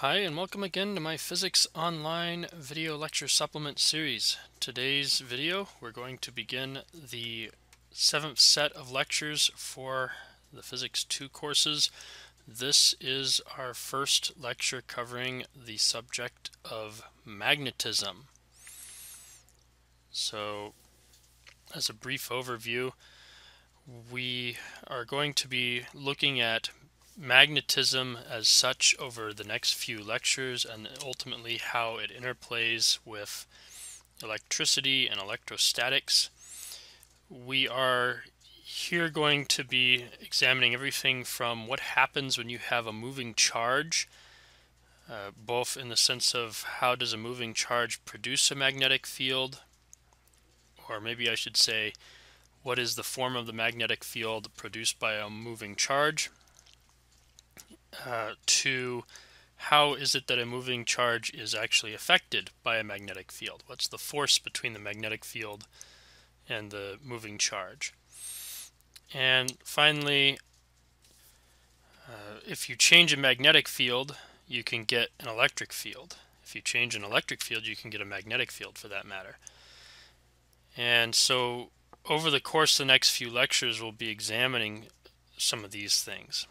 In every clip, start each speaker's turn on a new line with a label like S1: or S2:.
S1: Hi, and welcome again to my Physics Online video lecture supplement series. Today's video, we're going to begin the 7th set of lectures for the Physics 2 courses. This is our first lecture covering the subject of magnetism. So, as a brief overview, we are going to be looking at magnetism as such over the next few lectures, and ultimately how it interplays with electricity and electrostatics. We are here going to be examining everything from what happens when you have a moving charge, both in the sense of how does a moving charge produce a magnetic field, or maybe I should say, what is the form of the magnetic field produced by a moving charge, to how is it that a moving charge is actually affected by a magnetic field? What's the force between the magnetic field and the moving charge? And finally, if you change a magnetic field, you can get an electric field. If you change an electric field, you can get a magnetic field for that matter. And so over the course of the next few lectures, we'll be examining some of these things.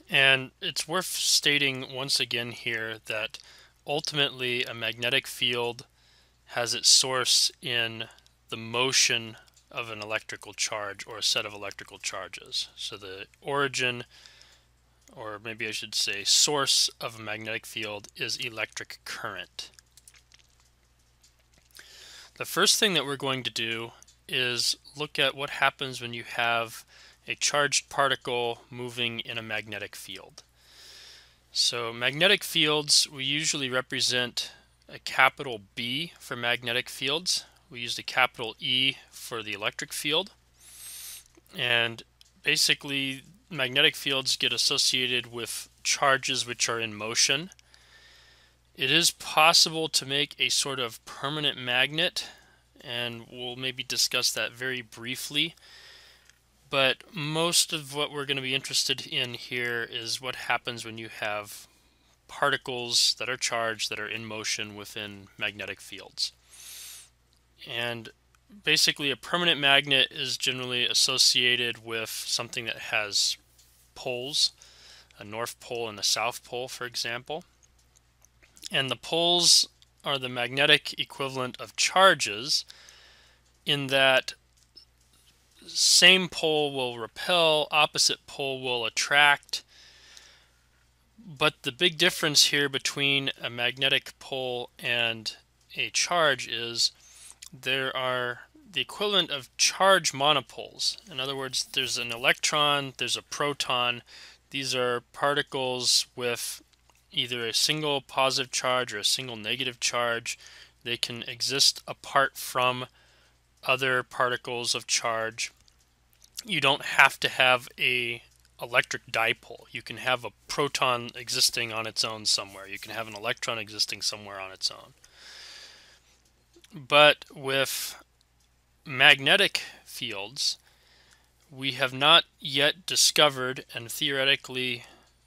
S1: And it's worth stating once again here that ultimately a magnetic field has its source in the motion of an electrical charge or a set of electrical charges. So the origin, or maybe I should say source, of a magnetic field is electric current. The first thing that we're going to do is look at what happens when you have a charged particle moving in a magnetic field. So magnetic fields, we usually represent a capital B for magnetic fields. We use a capital E for the electric field. And basically, magnetic fields get associated with charges which are in motion. It is possible to make a sort of permanent magnet, and we'll maybe discuss that very briefly. But most of what we're going to be interested in here is what happens when you have particles that are charged that are in motion within magnetic fields. And basically a permanent magnet is generally associated with something that has poles, a north pole and a south pole, for example. And the poles are the magnetic equivalent of charges in that same pole will repel, opposite pole will attract. But the big difference here between a magnetic pole and a charge is there are the equivalent of charge monopoles. In other words, there's an electron, there's a proton. These are particles with either a single positive charge or a single negative charge. They can exist apart from other particles of charge. You don't have to have a electric dipole. You can have a proton existing on its own somewhere. You can have an electron existing somewhere on its own. But with magnetic fields, we have not yet discovered, and theoretically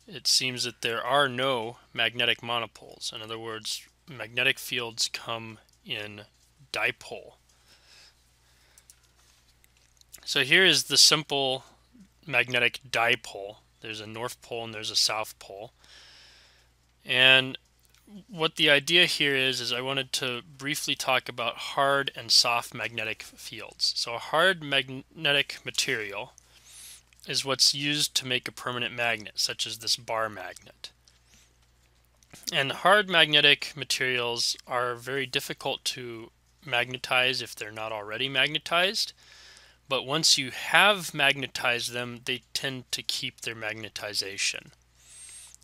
S1: it seems that there are no magnetic monopoles. In other words, magnetic fields come in dipole. So here is the simple magnetic dipole. There's a north pole and there's a south pole. And what the idea here is I wanted to briefly talk about hard and soft magnetic fields. So a hard magnetic material is what's used to make a permanent magnet, such as this bar magnet. And hard magnetic materials are very difficult to magnetize if they're not already magnetized. But once you have magnetized them, they tend to keep their magnetization.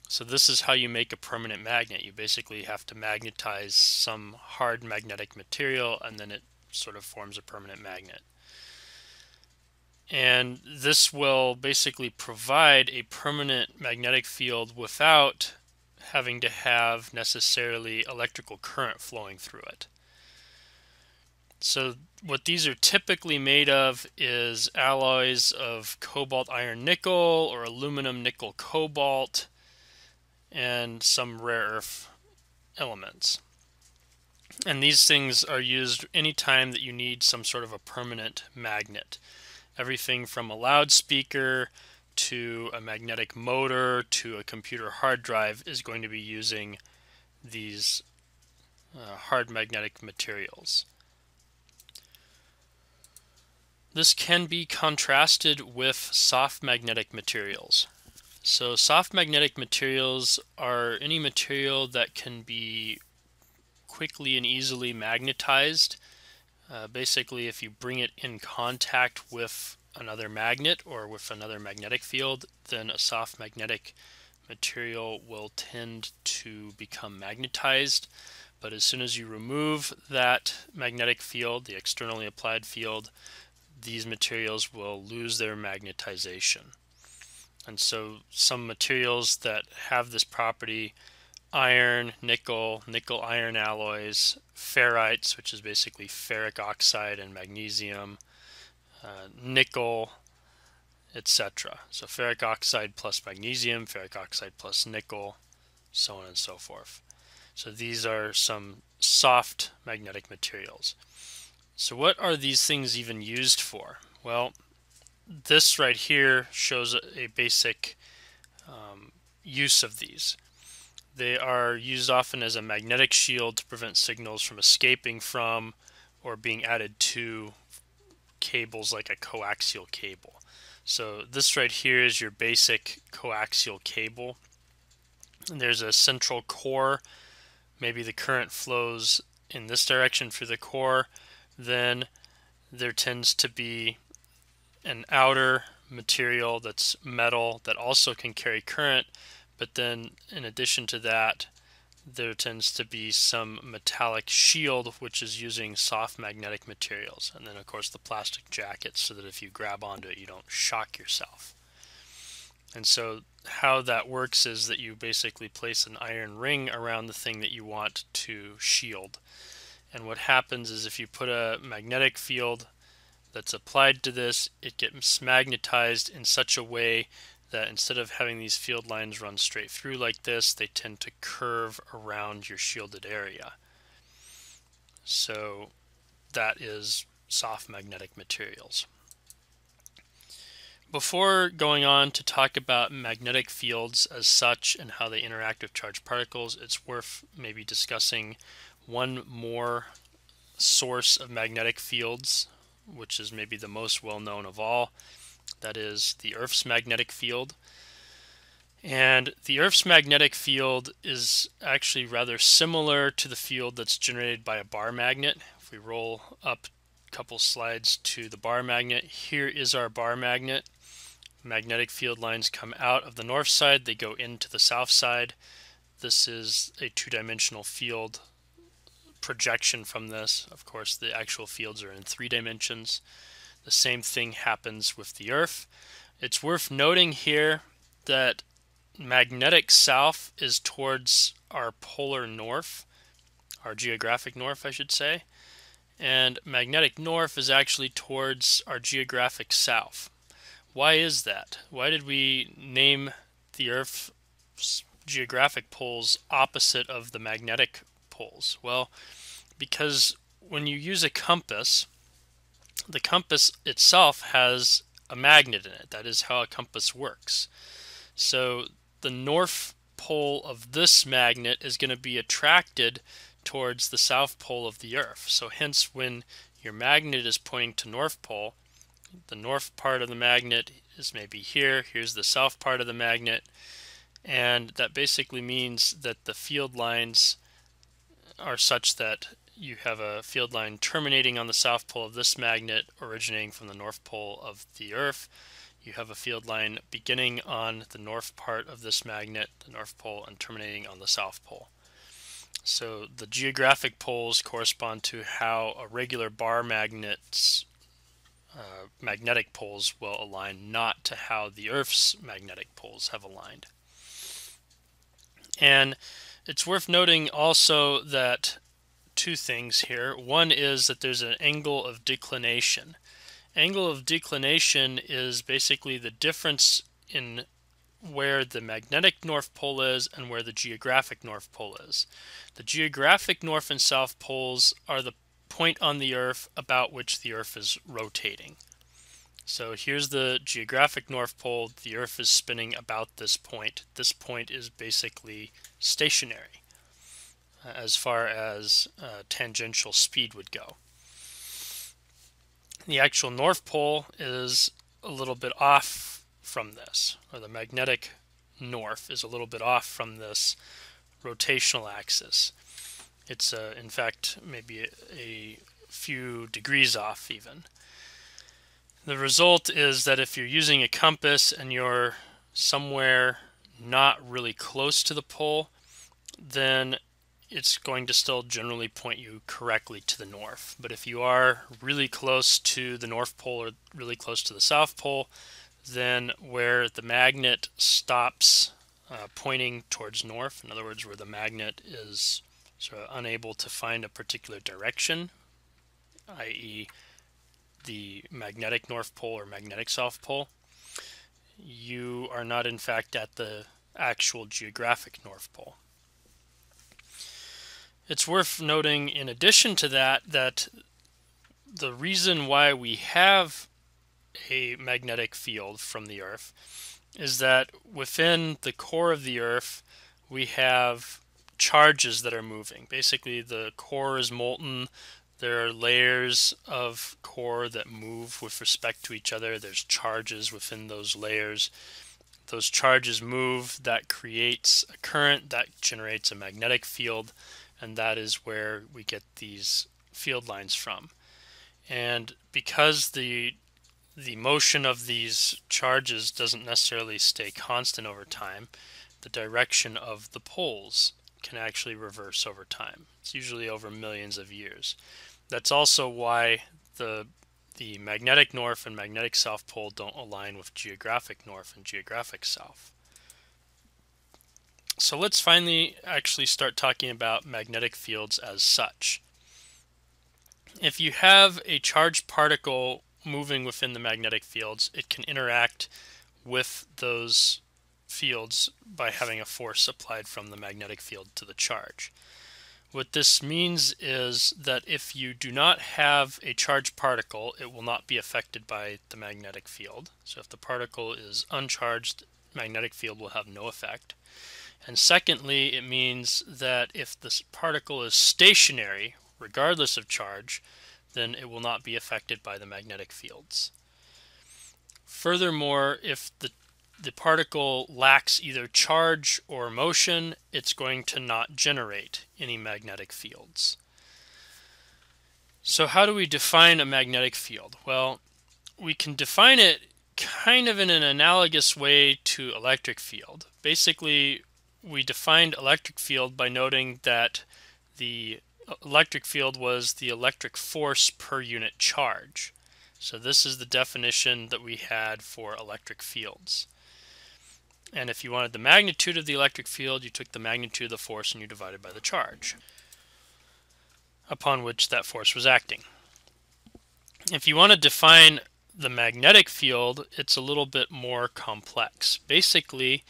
S1: So this is how you make a permanent magnet. You basically have to magnetize some hard magnetic material, and then it sort of forms a permanent magnet. And this will basically provide a permanent magnetic field without having to have necessarily electrical current flowing through it. So what these are typically made of is alloys of cobalt iron nickel or aluminum nickel cobalt. and some rare earth elements. And these things are used anytime that you need some sort of a permanent magnet. Everything from a loudspeaker to a magnetic motor to a computer hard drive is going to be using these hard magnetic materials. This can be contrasted with soft magnetic materials. So soft magnetic materials are any material that can be quickly and easily magnetized. Basically, if you bring it in contact with another magnet or with another magnetic field, then a soft magnetic material will tend to become magnetized. But as soon as you remove that magnetic field, the externally applied field, these materials will lose their magnetization. And so some materials that have this property: iron, nickel, nickel-iron alloys, ferrites, which is basically ferric oxide and magnesium, nickel, etc. So ferric oxide plus magnesium, ferric oxide plus nickel, so on and so forth. So these are some soft magnetic materials. So what are these things even used for? Well, this right here shows a basic use of these. They are used often as a magnetic shield to prevent signals from escaping from or being added to cables like a coaxial cable. So this right here is your basic coaxial cable. And there's a central core. Maybe the current flows in this direction through the core. Then there tends to be an outer material that's metal that also can carry current, but then in addition to that, there tends to be some metallic shield which is using soft magnetic materials, and then of course the plastic jacket so that if you grab onto it you don't shock yourself. And so how that works is that you basically place an iron ring around the thing that you want to shield, and what happens is if you put a magnetic field that's applied to this, it gets magnetized in such a way that instead of having these field lines run straight through like this, they tend to curve around your shielded area. So that is soft magnetic materials. Before going on to talk about magnetic fields as such and how they interact with charged particles, it's worth maybe discussing one more source of magnetic fields, which is maybe the most well-known of all. That is the Earth's magnetic field. And the Earth's magnetic field is actually rather similar to the field that's generated by a bar magnet. If we roll up a couple slides to the bar magnet, here is our bar magnet. Magnetic field lines come out of the north side, they go into the south side. This is a two-dimensional field projection from this. Of course, the actual fields are in 3 dimensions. The same thing happens with the Earth. It's worth noting here that magnetic south is towards our polar north, our geographic north, I should say, and magnetic north is actually towards our geographic south. Why is that? Why did we name the Earth's geographic poles opposite of the magnetic poles? Well, because when you use a compass, the compass itself has a magnet in it. That is how a compass works. So the north pole of this magnet is going to be attracted towards the south pole of the Earth. So hence when your magnet is pointing to North Pole, the north part of the magnet is maybe here. Here's the south part of the magnet. And that basically means that the field lines are such that you have a field line terminating on the south pole of this magnet, originating from the north pole of the Earth. You have a field line beginning on the north part of this magnet, the north pole, and terminating on the south pole. So the geographic poles correspond to how a regular bar magnet's magnetic poles will align, not to how the Earth's magnetic poles have aligned. And it's worth noting also that 2 things here. One is that there's an angle of declination. Angle of declination is basically the difference in where the magnetic north pole is and where the geographic north pole is. The geographic north and south poles are the point on the Earth about which the Earth is rotating. So here's the geographic north pole. The Earth is spinning about this point. This point is basically stationary as far as tangential speed would go. The actual North Pole is a little bit off from this, or the magnetic north is a little bit off from this rotational axis. It's in fact maybe a few degrees off even. The result is that if you're using a compass and you're somewhere not really close to the pole, then it's going to still generally point you correctly to the north. But if you are really close to the North Pole or really close to the South Pole, then where the magnet stops pointing towards north, in other words, where the magnet is sort of unable to find a particular direction, i.e. the magnetic North Pole or magnetic South Pole, you are not in fact at the actual geographic North Pole. It's worth noting in addition to that, that the reason why we have a magnetic field from the Earth is that within the core of the Earth we have charges that are moving. Basically the core is molten. There are layers of core that move with respect to each other. There's charges within those layers. Those charges move, that creates a current, that generates a magnetic field, and that is where we get these field lines from. And because the motion of these charges doesn't necessarily stay constant over time, the direction of the poles can actually reverse over time. It's usually over millions of years. That's also why the magnetic north and magnetic south pole don't align with geographic north and geographic south. So let's finally actually start talking about magnetic fields as such. If you have a charged particle moving within the magnetic fields, it can interact with those fields by having a force applied from the magnetic field to the charge. What this means is that if you do not have a charged particle, it will not be affected by the magnetic field. So if the particle is uncharged, magnetic field will have no effect. And secondly, it means that if this particle is stationary, regardless of charge, then it will not be affected by the magnetic fields. Furthermore, if the particle lacks either charge or motion, it's going to not generate any magnetic fields. So how do we define a magnetic field? Well, we can define it kind of in an analogous way to electric field. Basically, we defined electric field by noting that the electric field was the electric force per unit charge. So this is the definition that we had for electric fields. And if you wanted the magnitude of the electric field, you took the magnitude of the force and you divided by the charge upon which that force was acting. If you want to define the magnetic field, it's a little bit more complex. Basically,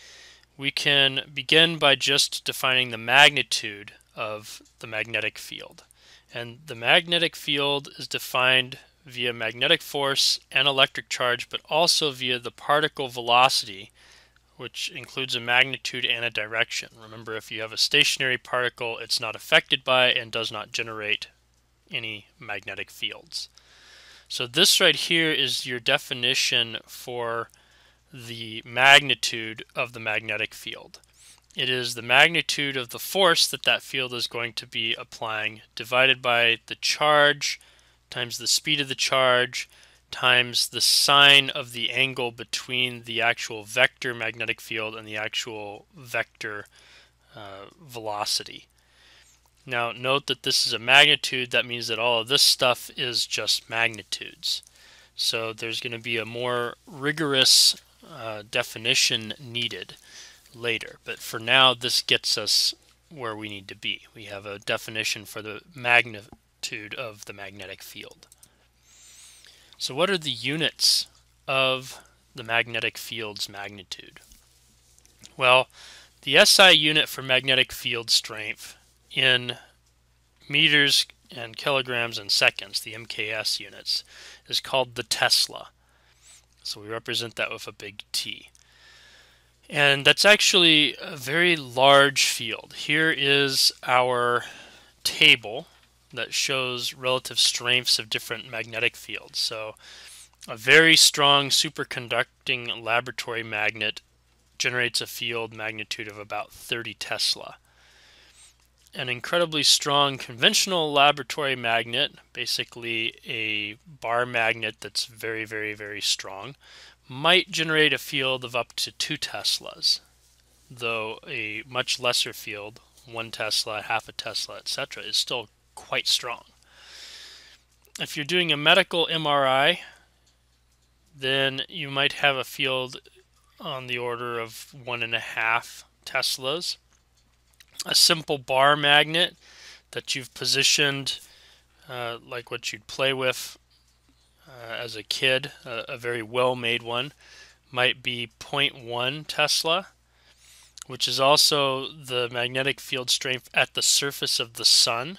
S1: we can begin by just defining the magnitude of the magnetic field. And the magnetic field is defined via magnetic force and electric charge, but also via the particle velocity, which includes a magnitude and a direction. Remember, if you have a stationary particle, it's not affected by and does not generate any magnetic fields. So this right here is your definition for the magnitude of the magnetic field. It is the magnitude of the force that field is going to be applying divided by the charge times the speed of the charge times the sine of the angle between the actual vector magnetic field and the actual vector velocity. Now note that this is a magnitude. That means that all of this stuff is just magnitudes. So there's going to be a more rigorous definition needed later. But for now, this gets us where we need to be. We have a definition for the magnitude of the magnetic field. So what are the units of the magnetic field's magnitude? Well, the SI unit for magnetic field strength in meters and kilograms and seconds, the MKS units, is called the Tesla. So we represent that with a big T. And that's actually a very large field. Here is our table that shows relative strengths of different magnetic fields. So a very strong superconducting laboratory magnet generates a field magnitude of about 30 Tesla. An incredibly strong conventional laboratory magnet, basically a bar magnet that's very, very, very strong, might generate a field of up to 2 Teslas, though a much lesser field, 1 Tesla, half a Tesla, etc., is still quite strong. If you're doing a medical MRI, then you might have a field on the order of 1.5 Teslas. A simple bar magnet that you've positioned like what you'd play with as a kid, a very well-made one, might be 0.1 Tesla, which is also the magnetic field strength at the surface of the Sun.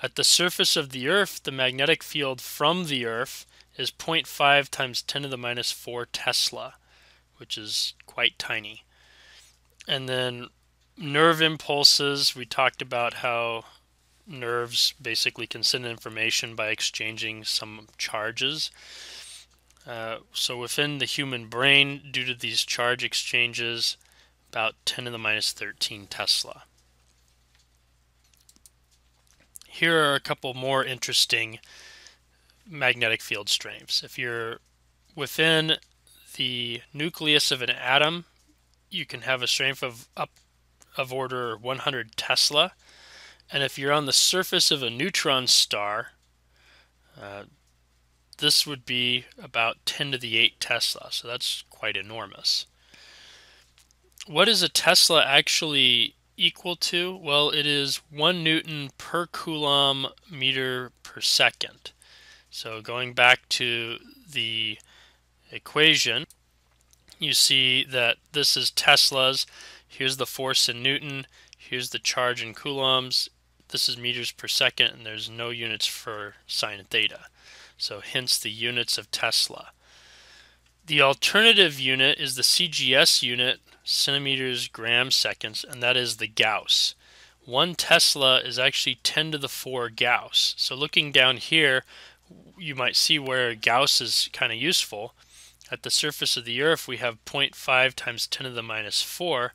S1: At the surface of the Earth, the magnetic field from the Earth is 0.5 times 10 to the minus 4 Tesla, which is quite tiny. And then nerve impulses, we talked about how nerves basically can send information by exchanging some charges. So within the human brain, due to these charge exchanges, about 10 to the minus 13 Tesla. Here are a couple more interesting magnetic field strengths. If you're within the nucleus of an atom, you can have a strength of order 100 Tesla. And if you're on the surface of a neutron star, this would be about 10 to the 8 Tesla. So that's quite enormous. What is a Tesla actually equal to? Well, it is 1 Newton per Coulomb meter per second. So going back to the equation, you see that this is Teslas. Here's the force in Newton. Here's the charge in coulombs. This is meters per second, and there's no units for sine theta. So hence the units of Tesla. The alternative unit is the CGS unit, centimeters, grams, seconds, and that is the Gauss. 1 Tesla is actually 10 to the 4 Gauss. So looking down here, you might see where Gauss is kind of useful. At the surface of the Earth, we have 0.5 times 10 to the minus 4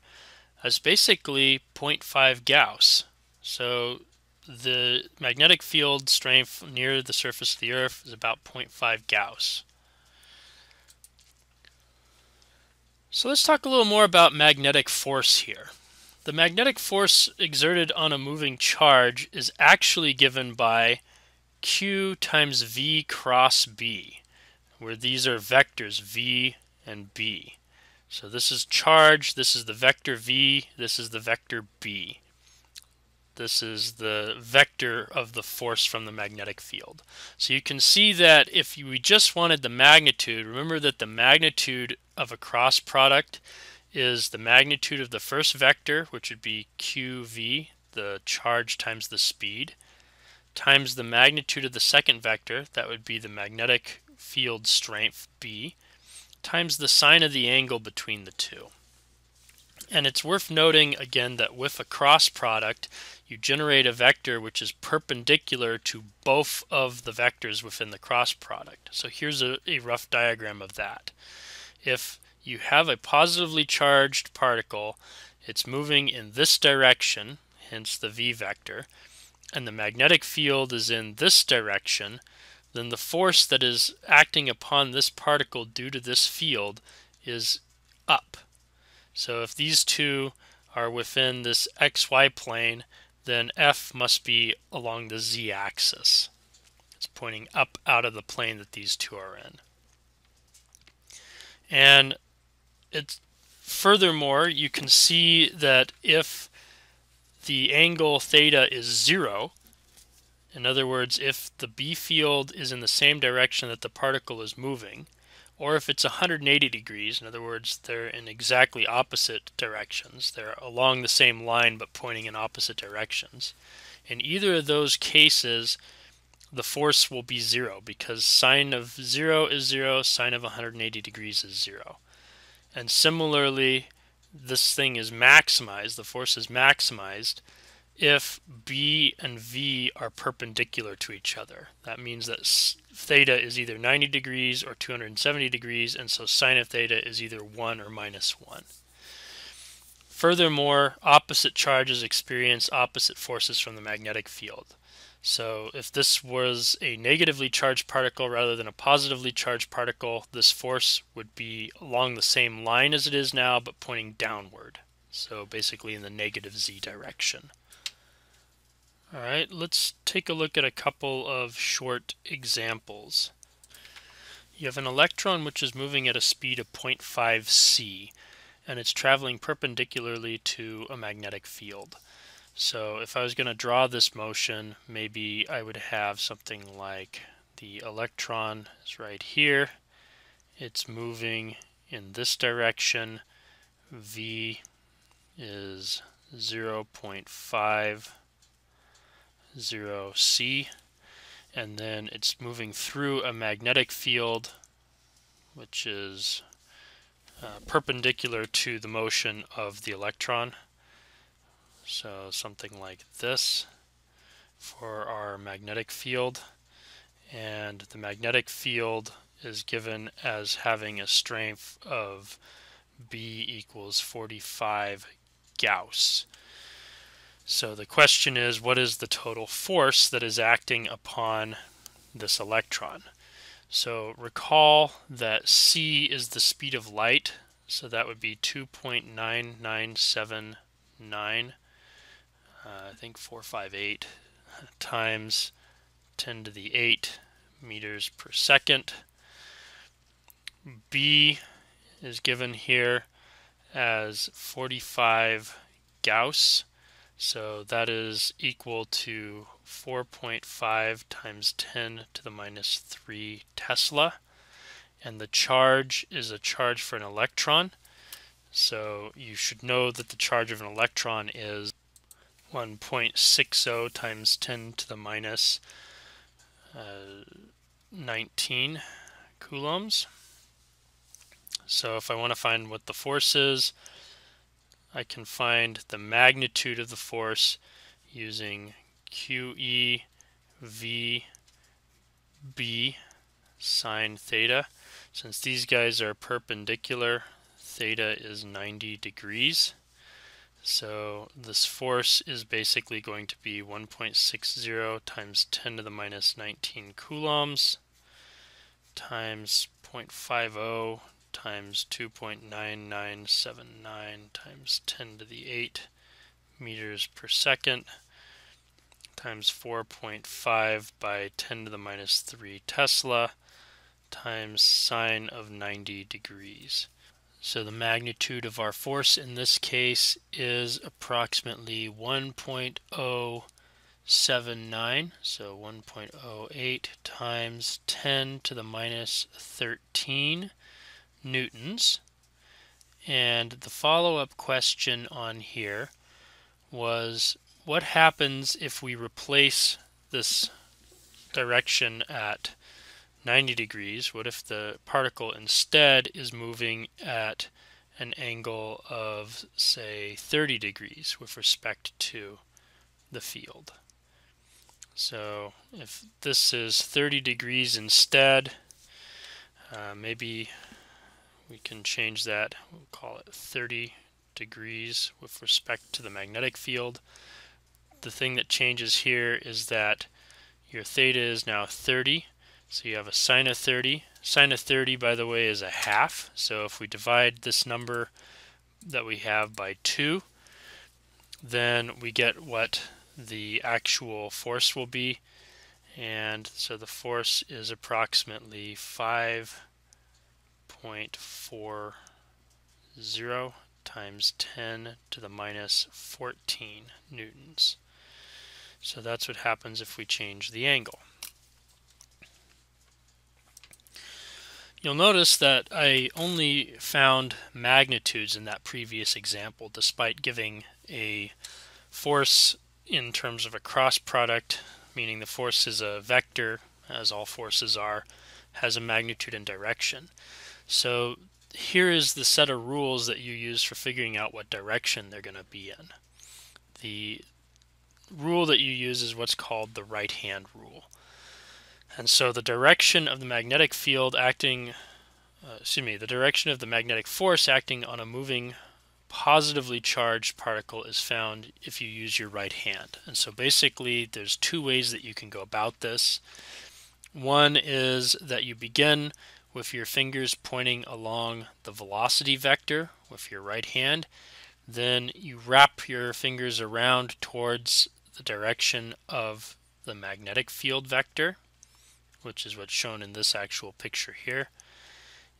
S1: as basically 0.5 Gauss. So the magnetic field strength near the surface of the Earth is about 0.5 Gauss. So let's talk a little more about magnetic force here. The magnetic force exerted on a moving charge is actually given by Q times V cross B, where these are vectors V and B. So this is charge, this is the vector V, this is the vector B. This is the vector of the force from the magnetic field. So you can see that if we just wanted the magnitude, remember that the magnitude of a cross product is the magnitude of the first vector, which would be QV, the charge times the speed, times the magnitude of the second vector, that would be the magnetic field strength B, times the sine of the angle between the two. And it's worth noting again that with a cross product, you generate a vector which is perpendicular to both of the vectors within the cross product. So here's a rough diagram of that. If you have a positively charged particle, it's moving in this direction, hence the V vector, and the magnetic field is in this direction, then the force that is acting upon this particle due to this field is up. So if these two are within this XY plane, then F must be along the Z-axis. It's pointing up out of the plane that these two are in. And furthermore, you can see that if the angle theta is 0, in other words, if the B field is in the same direction that the particle is moving, or if it's 180 degrees, in other words, they're in exactly opposite directions. They're along the same line but pointing in opposite directions. In either of those cases, the force will be 0 because sine of 0 is 0, sine of 180 degrees is 0. And similarly, this thing is maximized, the force is maximized, if B and V are perpendicular to each other. That means that theta is either 90 degrees or 270 degrees, and so sine of theta is either 1 or minus 1. Furthermore, opposite charges experience opposite forces from the magnetic field. So if this was a negatively charged particle rather than a positively charged particle, this force would be along the same line as it is now, but pointing downward. So basically in the negative z direction. Alright, let's take a look at a couple of short examples. You have an electron which is moving at a speed of 0.5 c, and it's traveling perpendicularly to a magnetic field. So if I was going to draw this motion, maybe I would have something like the electron is right here. It's moving in this direction. V is 0.50 c, and then it's moving through a magnetic field which is perpendicular to the motion of the electron. So something like this for our magnetic field, and the magnetic field is given as having a strength of B equals 45 Gauss. So the question is, what is the total force that is acting upon this electron? So recall that c is the speed of light, so that would be 2.9979, I think 458 times 10 to the 8 meters per second. B is given here as 45 Gauss, so that is equal to 4.5 times 10 to the minus 3 Tesla. And the charge is a charge for an electron. So you should know that the charge of an electron is 1.60 times 10 to the minus 19 coulombs. So if I want to find what the force is, I can find the magnitude of the force using QE V B sine theta. Since these guys are perpendicular, theta is 90 degrees. So this force is basically going to be 1.60 times 10 to the minus 19 coulombs times 0.50 times 2.9979 times 10 to the 8 meters per second times 4.5 by 10 to the minus 3 Tesla times sine of 90 degrees. So the magnitude of our force in this case is approximately 1.079, so 1.08 times 10 to the minus 13 newtons. And the follow-up question on here was, what happens if we replace this direction at 90 degrees? What if the particle instead is moving at an angle of, say, 30 degrees with respect to the field? So if this is 30 degrees instead, maybe we can change that. We'll call it 30 degrees with respect to the magnetic field. The thing that changes here is that your theta is now 30. So you have a sine of 30. Sine of 30, by the way, is a half. So if we divide this number that we have by 2, then we get what the actual force will be. And so the force is approximately 5.40 times 10 to the minus 14 newtons. So that's what happens if we change the angle. you'll notice that I only found magnitudes in that previous example, despite giving a force in terms of a cross product, meaning the force is a vector, as all forces are, has a magnitude and direction. So here is the set of rules that you use for figuring out what direction they're going to be in. The rule that you use is what's called the right-hand rule. And so the direction of the magnetic field acting, the direction of the magnetic force acting on a moving positively charged particle is found if you use your right hand. And so basically there's two ways that you can go about this. One is that you begin with your fingers pointing along the velocity vector with your right hand. Then you wrap your fingers around towards the direction of the magnetic field vector, which is what's shown in this actual picture here.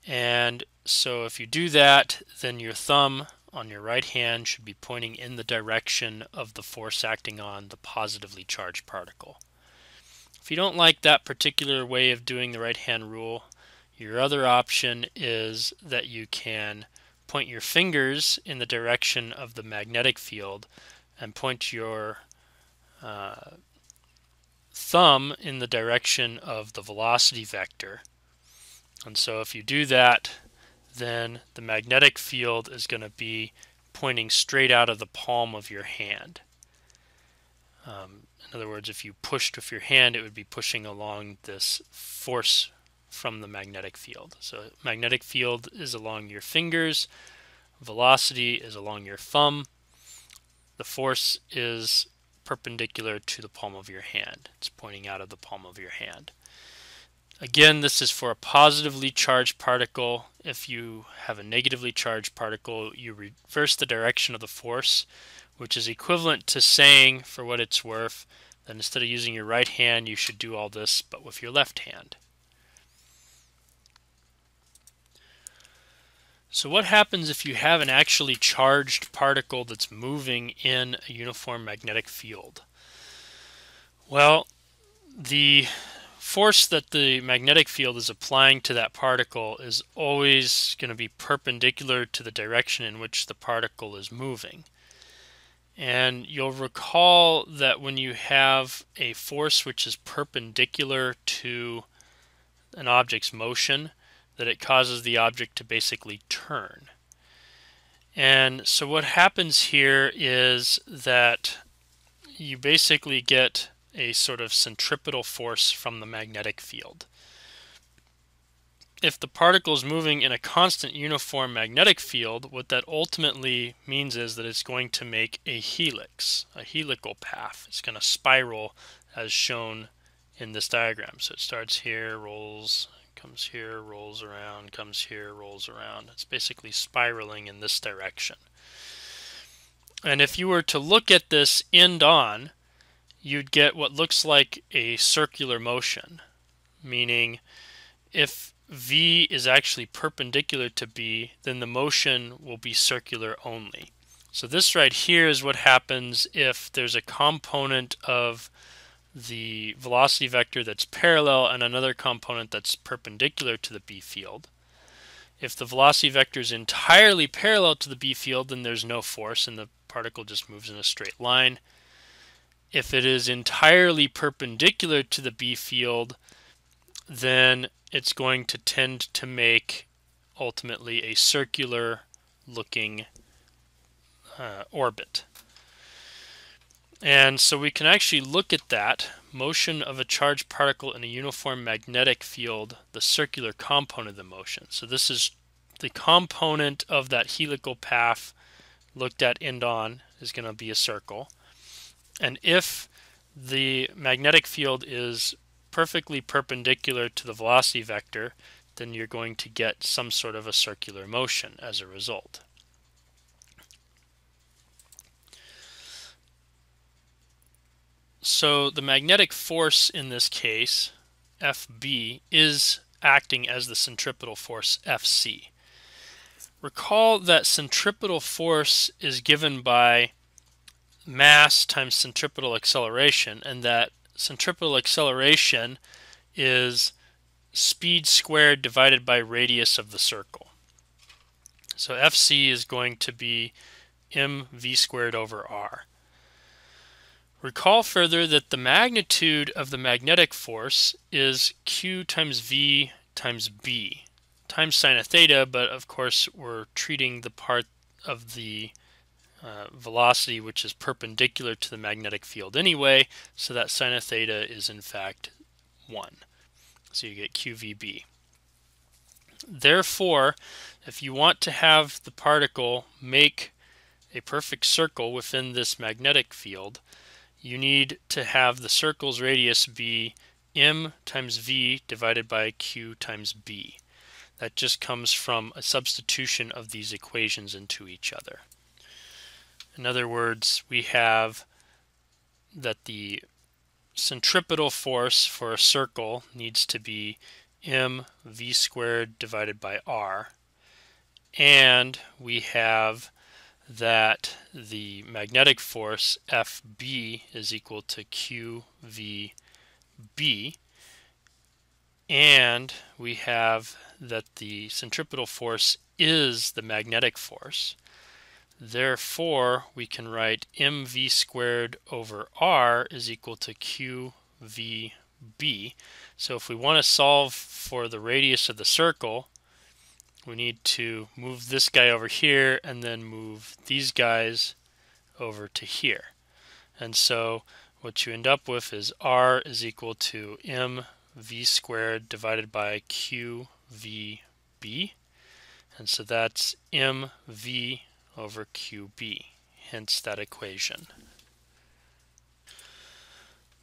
S1: And so if you do that, then your thumb on your right hand should be pointing in the direction of the force acting on the positively charged particle. If you don't like that particular way of doing the right hand rule, your other option is that you can point your fingers in the direction of the magnetic field and point your thumb in the direction of the velocity vector. And so if you do that, then the magnetic field is going to be pointing straight out of the palm of your hand. In other words, if you pushed with your hand, it would be pushing along this force from the magnetic field. So magnetic field is along your fingers, velocity is along your thumb, the force is perpendicular to the palm of your hand. It's pointing out of the palm of your hand. Again, this is for a positively charged particle. If you have a negatively charged particle, you reverse the direction of the force, which is equivalent to saying, for what it's worth, that instead of using your right hand, you should do all this, but with your left hand. So what happens if you have an actually charged particle that's moving in a uniform magnetic field? Well, the force that the magnetic field is applying to that particle is always going to be perpendicular to the direction in which the particle is moving. And you'll recall that when you have a force which is perpendicular to an object's motion, that it causes the object to basically turn. And so what happens here is that you basically get a sort of centripetal force from the magnetic field. If the particle is moving in a constant uniform magnetic field, what that ultimately means is that it's going to make a helix, a helical path. It's going to spiral as shown in this diagram. So it starts here, rolls, comes here, rolls around, comes here, rolls around. It's basically spiraling in this direction. And if you were to look at this end on, you'd get what looks like a circular motion, meaning if V is actually perpendicular to B, then the motion will be circular only. So this right here is what happens if there's a component of the velocity vector that's parallel and another component that's perpendicular to the B field. If the velocity vector is entirely parallel to the B field, then there's no force and the particle just moves in a straight line. If it is entirely perpendicular to the B field, then it's going to tend to make ultimately a circular looking orbit. And so we can actually look at that motion of a charged particle in a uniform magnetic field, the circular component of the motion. So this is the component of that helical path looked at end on is going to be a circle. And if the magnetic field is perfectly perpendicular to the velocity vector, then you're going to get some sort of a circular motion as a result. So the magnetic force in this case, FB, is acting as the centripetal force FC. Recall that centripetal force is given by mass times centripetal acceleration, and that centripetal acceleration is speed squared divided by radius of the circle. So Fc is going to be mv squared over r. Recall further that the magnitude of the magnetic force is q times v times b times sine of theta, but of course we're treating the part of the velocity which is perpendicular to the magnetic field anyway, so that sine of theta is in fact 1. So you get qvb. Therefore, if you want to have the particle make a perfect circle within this magnetic field, you need to have the circle's radius be m times v divided by q times b. That just comes from a substitution of these equations into each other. In other words, we have that the centripetal force for a circle needs to be mv squared divided by r, and we have that the magnetic force Fb is equal to qvb, and we have that the centripetal force is the magnetic force. Therefore, we can write mv squared over r is equal to qvb. So if we want to solve for the radius of the circle, we need to move this guy over here and then move these guys over to here. And so what you end up with is r is equal to mv squared divided by qvb. And so that's mv over qb, hence that equation.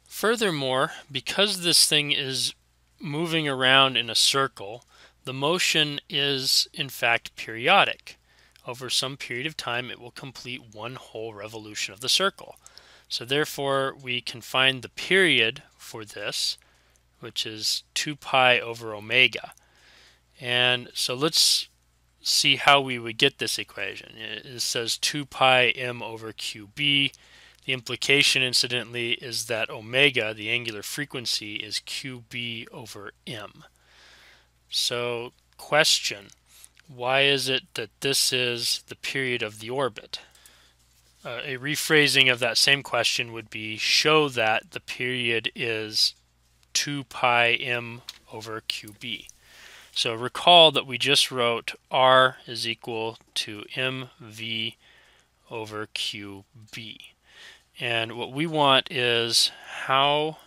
S1: Furthermore, because this thing is moving around in a circle, the motion is in fact periodic. Over some period of time it will complete one whole revolution of the circle. So therefore we can find the period for this, which is 2 pi over omega. And so let's see how we would get this equation. It says 2 pi m over qb. The implication, incidentally, is that omega, the angular frequency, is qb over m. So, question, why is it that this is the period of the orbit? A rephrasing of that same question would be, show that the period is 2 pi m over qb. So recall that we just wrote r is equal to mv over qb. And what we want is how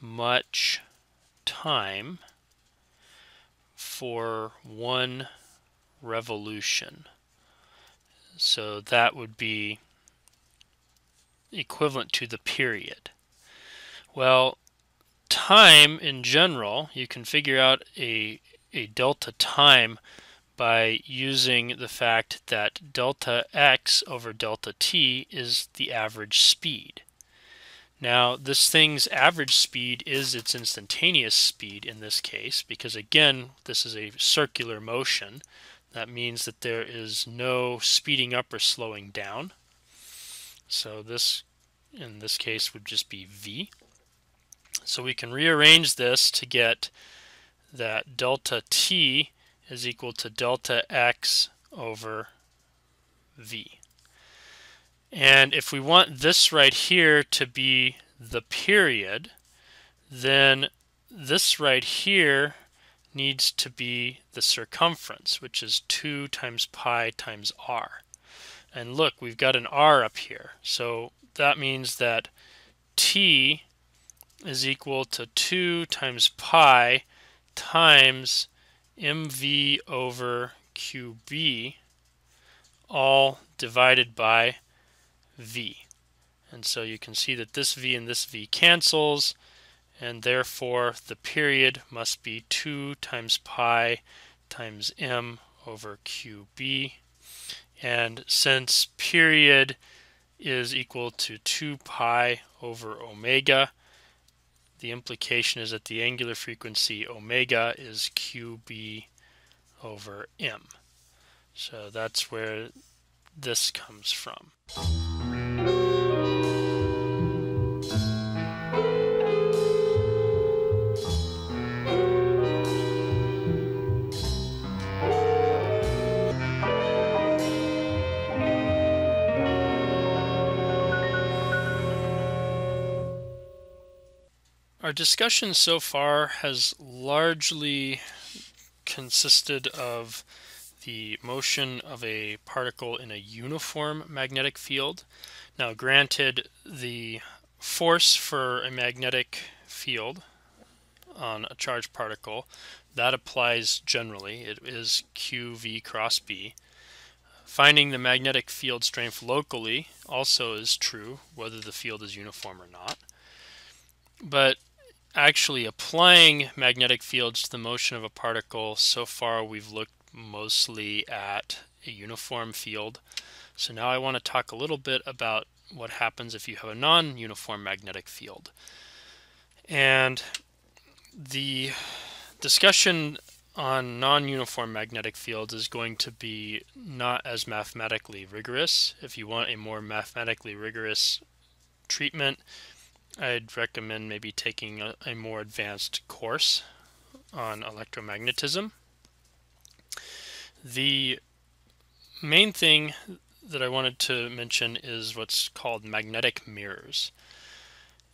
S1: much time for one revolution. So that would be equivalent to the period. Well, time in general, you can figure out a delta time by using the fact that delta x over delta t is the average speed. Now, this thing's average speed is its instantaneous speed in this case, because again, this is a circular motion. That means that there is no speeding up or slowing down. So this, in this case, would just be v. So we can rearrange this to get that delta t is equal to delta x over v. And if we want this right here to be the period, then this right here needs to be the circumference, which is 2 times pi times r. And look, we've got an r up here. So that means that t is equal to 2 times pi times mv over qb, all divided by v. And so you can see that this v and this v cancels, and therefore the period must be 2 times pi times m over qb. And since period is equal to 2 pi over omega, the implication is that the angular frequency omega is qb over m. So that's where this comes from. Our discussion so far has largely consisted of the motion of a particle in a uniform magnetic field. Now, granted, the force for a magnetic field on a charged particle, that applies generally. It is QV cross B. Finding the magnetic field strength locally also is true, whether the field is uniform or not. But actually applying magnetic fields to the motion of a particle, so far we've looked mostly at a uniform field. So now I want to talk a little bit about what happens if you have a non-uniform magnetic field. And the discussion on non-uniform magnetic fields is going to be not as mathematically rigorous. If you want a more mathematically rigorous treatment, I'd recommend maybe taking a more advanced course on electromagnetism. The main thing that I wanted to mention is what's called magnetic mirrors.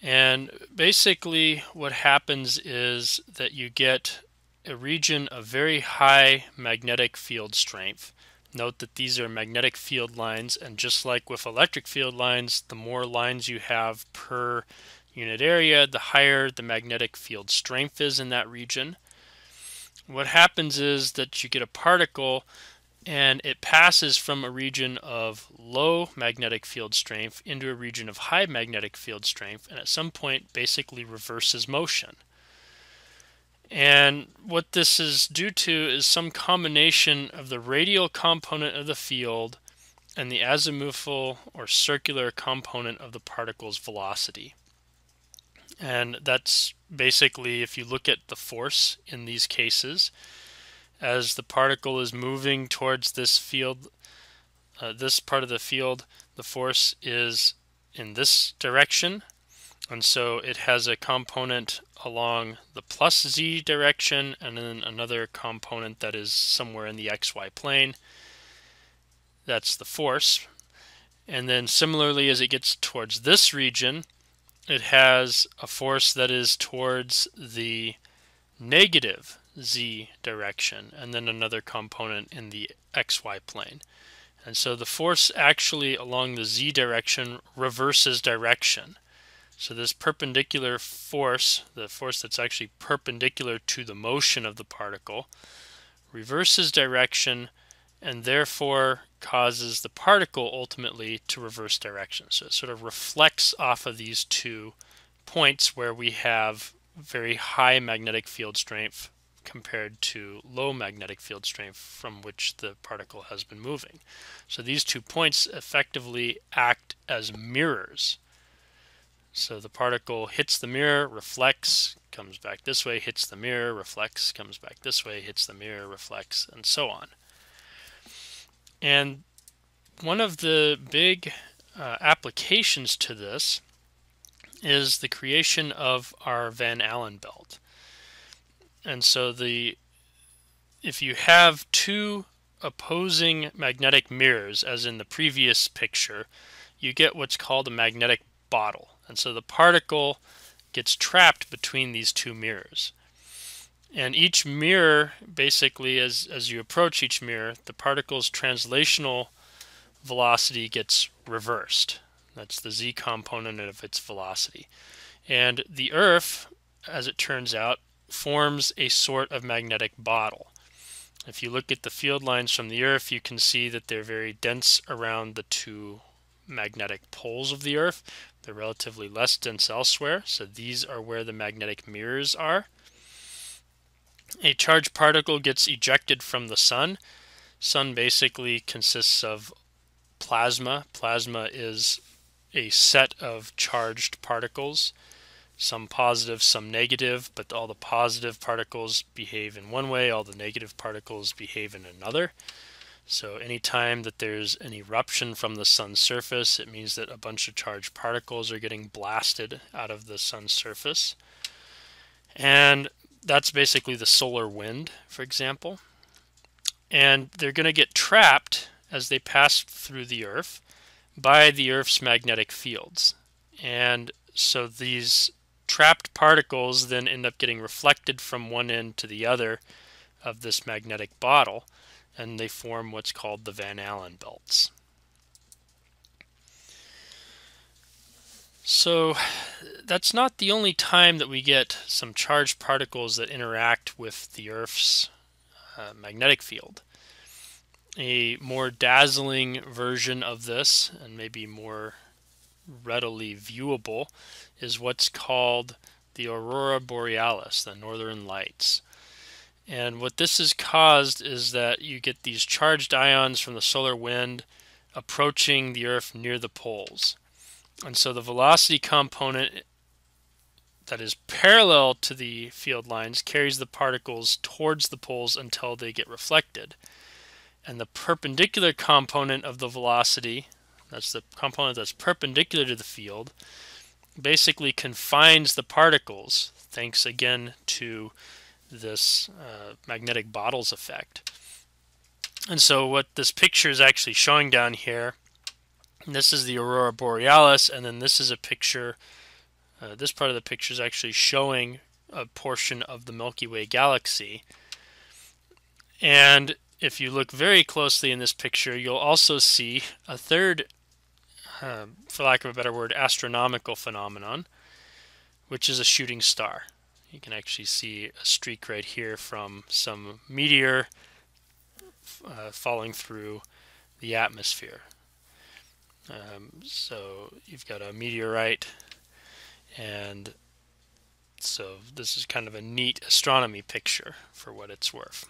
S1: And basically what happens is that you get a region of very high magnetic field strength. Note that these are magnetic field lines, and just like with electric field lines, the more lines you have per unit area, the higher the magnetic field strength is in that region. What happens is that you get a particle and it passes from a region of low magnetic field strength into a region of high magnetic field strength, and at some point basically reverses motion. And what this is due to is some combination of the radial component of the field and the azimuthal or circular component of the particle's velocity. And that's basically, if you look at the force in these cases, as the particle is moving towards this field, this part of the field, the force is in this direction, and so it has a component along the plus z direction and then another component that is somewhere in the xy plane. That's the force. And then similarly, as it gets towards this region, it has a force that is towards the negative z direction and then another component in the xy plane. And so the force actually along the z direction reverses direction. So this perpendicular force, the force that's actually perpendicular to the motion of the particle, reverses direction and therefore causes the particle ultimately to reverse direction. So it sort of reflects off of these 2 points where we have very high magnetic field strength compared to low magnetic field strength from which the particle has been moving. So these 2 points effectively act as mirrors. So the particle hits the mirror, reflects, comes back this way, hits the mirror, reflects, comes back this way, hits the mirror, reflects, and so on. And one of the big applications to this is the creation of our Van Allen belt. And so if you have 2 opposing magnetic mirrors, as in the previous picture, you get what's called a magnetic bottle. And so the particle gets trapped between these 2 mirrors. And each mirror, basically, as you approach each mirror, the particle's translational velocity gets reversed. That's the z component of its velocity. And the Earth, as it turns out, forms a sort of magnetic bottle. If you look at the field lines from the Earth, you can see that they're very dense around the 2 magnetic poles of the Earth. They're relatively less dense elsewhere, so these are where the magnetic mirrors are. A charged particle gets ejected from the sun. Sun basically consists of plasma. Plasma is a set of charged particles, some positive, some negative, but all the positive particles behave in one way, all the negative particles behave in another. So anytime that there's an eruption from the sun's surface, it means that a bunch of charged particles are getting blasted out of the sun's surface. And that's basically the solar wind, for example. And they're going to get trapped as they pass through the Earth by the Earth's magnetic fields. And so these trapped particles then end up getting reflected from one end to the other of this magnetic bottle, and they form what's called the Van Allen belts. So that's not the only time that we get some charged particles that interact with the Earth's magnetic field. A more dazzling version of this, and maybe more readily viewable, is what's called the Aurora Borealis, the northern lights. And what this has caused is that you get these charged ions from the solar wind approaching the Earth near the poles. And so the velocity component that is parallel to the field lines carries the particles towards the poles until they get reflected. And the perpendicular component of the velocity, that's the component that's perpendicular to the field, basically confines the particles, thanks again to this magnetic bottles effect. And so what this picture is actually showing down here, this is the Aurora Borealis, and then this is a picture, this part of the picture is actually showing a portion of the Milky Way galaxy. And if you look very closely in this picture, you'll also see a third, for lack of a better word, astronomical phenomenon, which is a shooting star. You can actually see a streak right here from some meteor falling through the atmosphere. So you've got a meteorite, and so this is kind of a neat astronomy picture for what it's worth.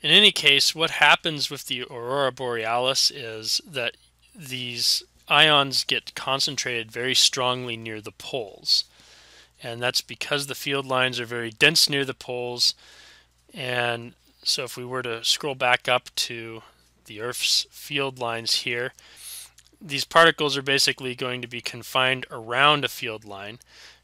S1: In any case, what happens with the Aurora Borealis is that these ions get concentrated very strongly near the poles. And that's because the field lines are very dense near the poles. And so if we were to scroll back up to the Earth's field lines here, these particles are basically going to be confined around a field line.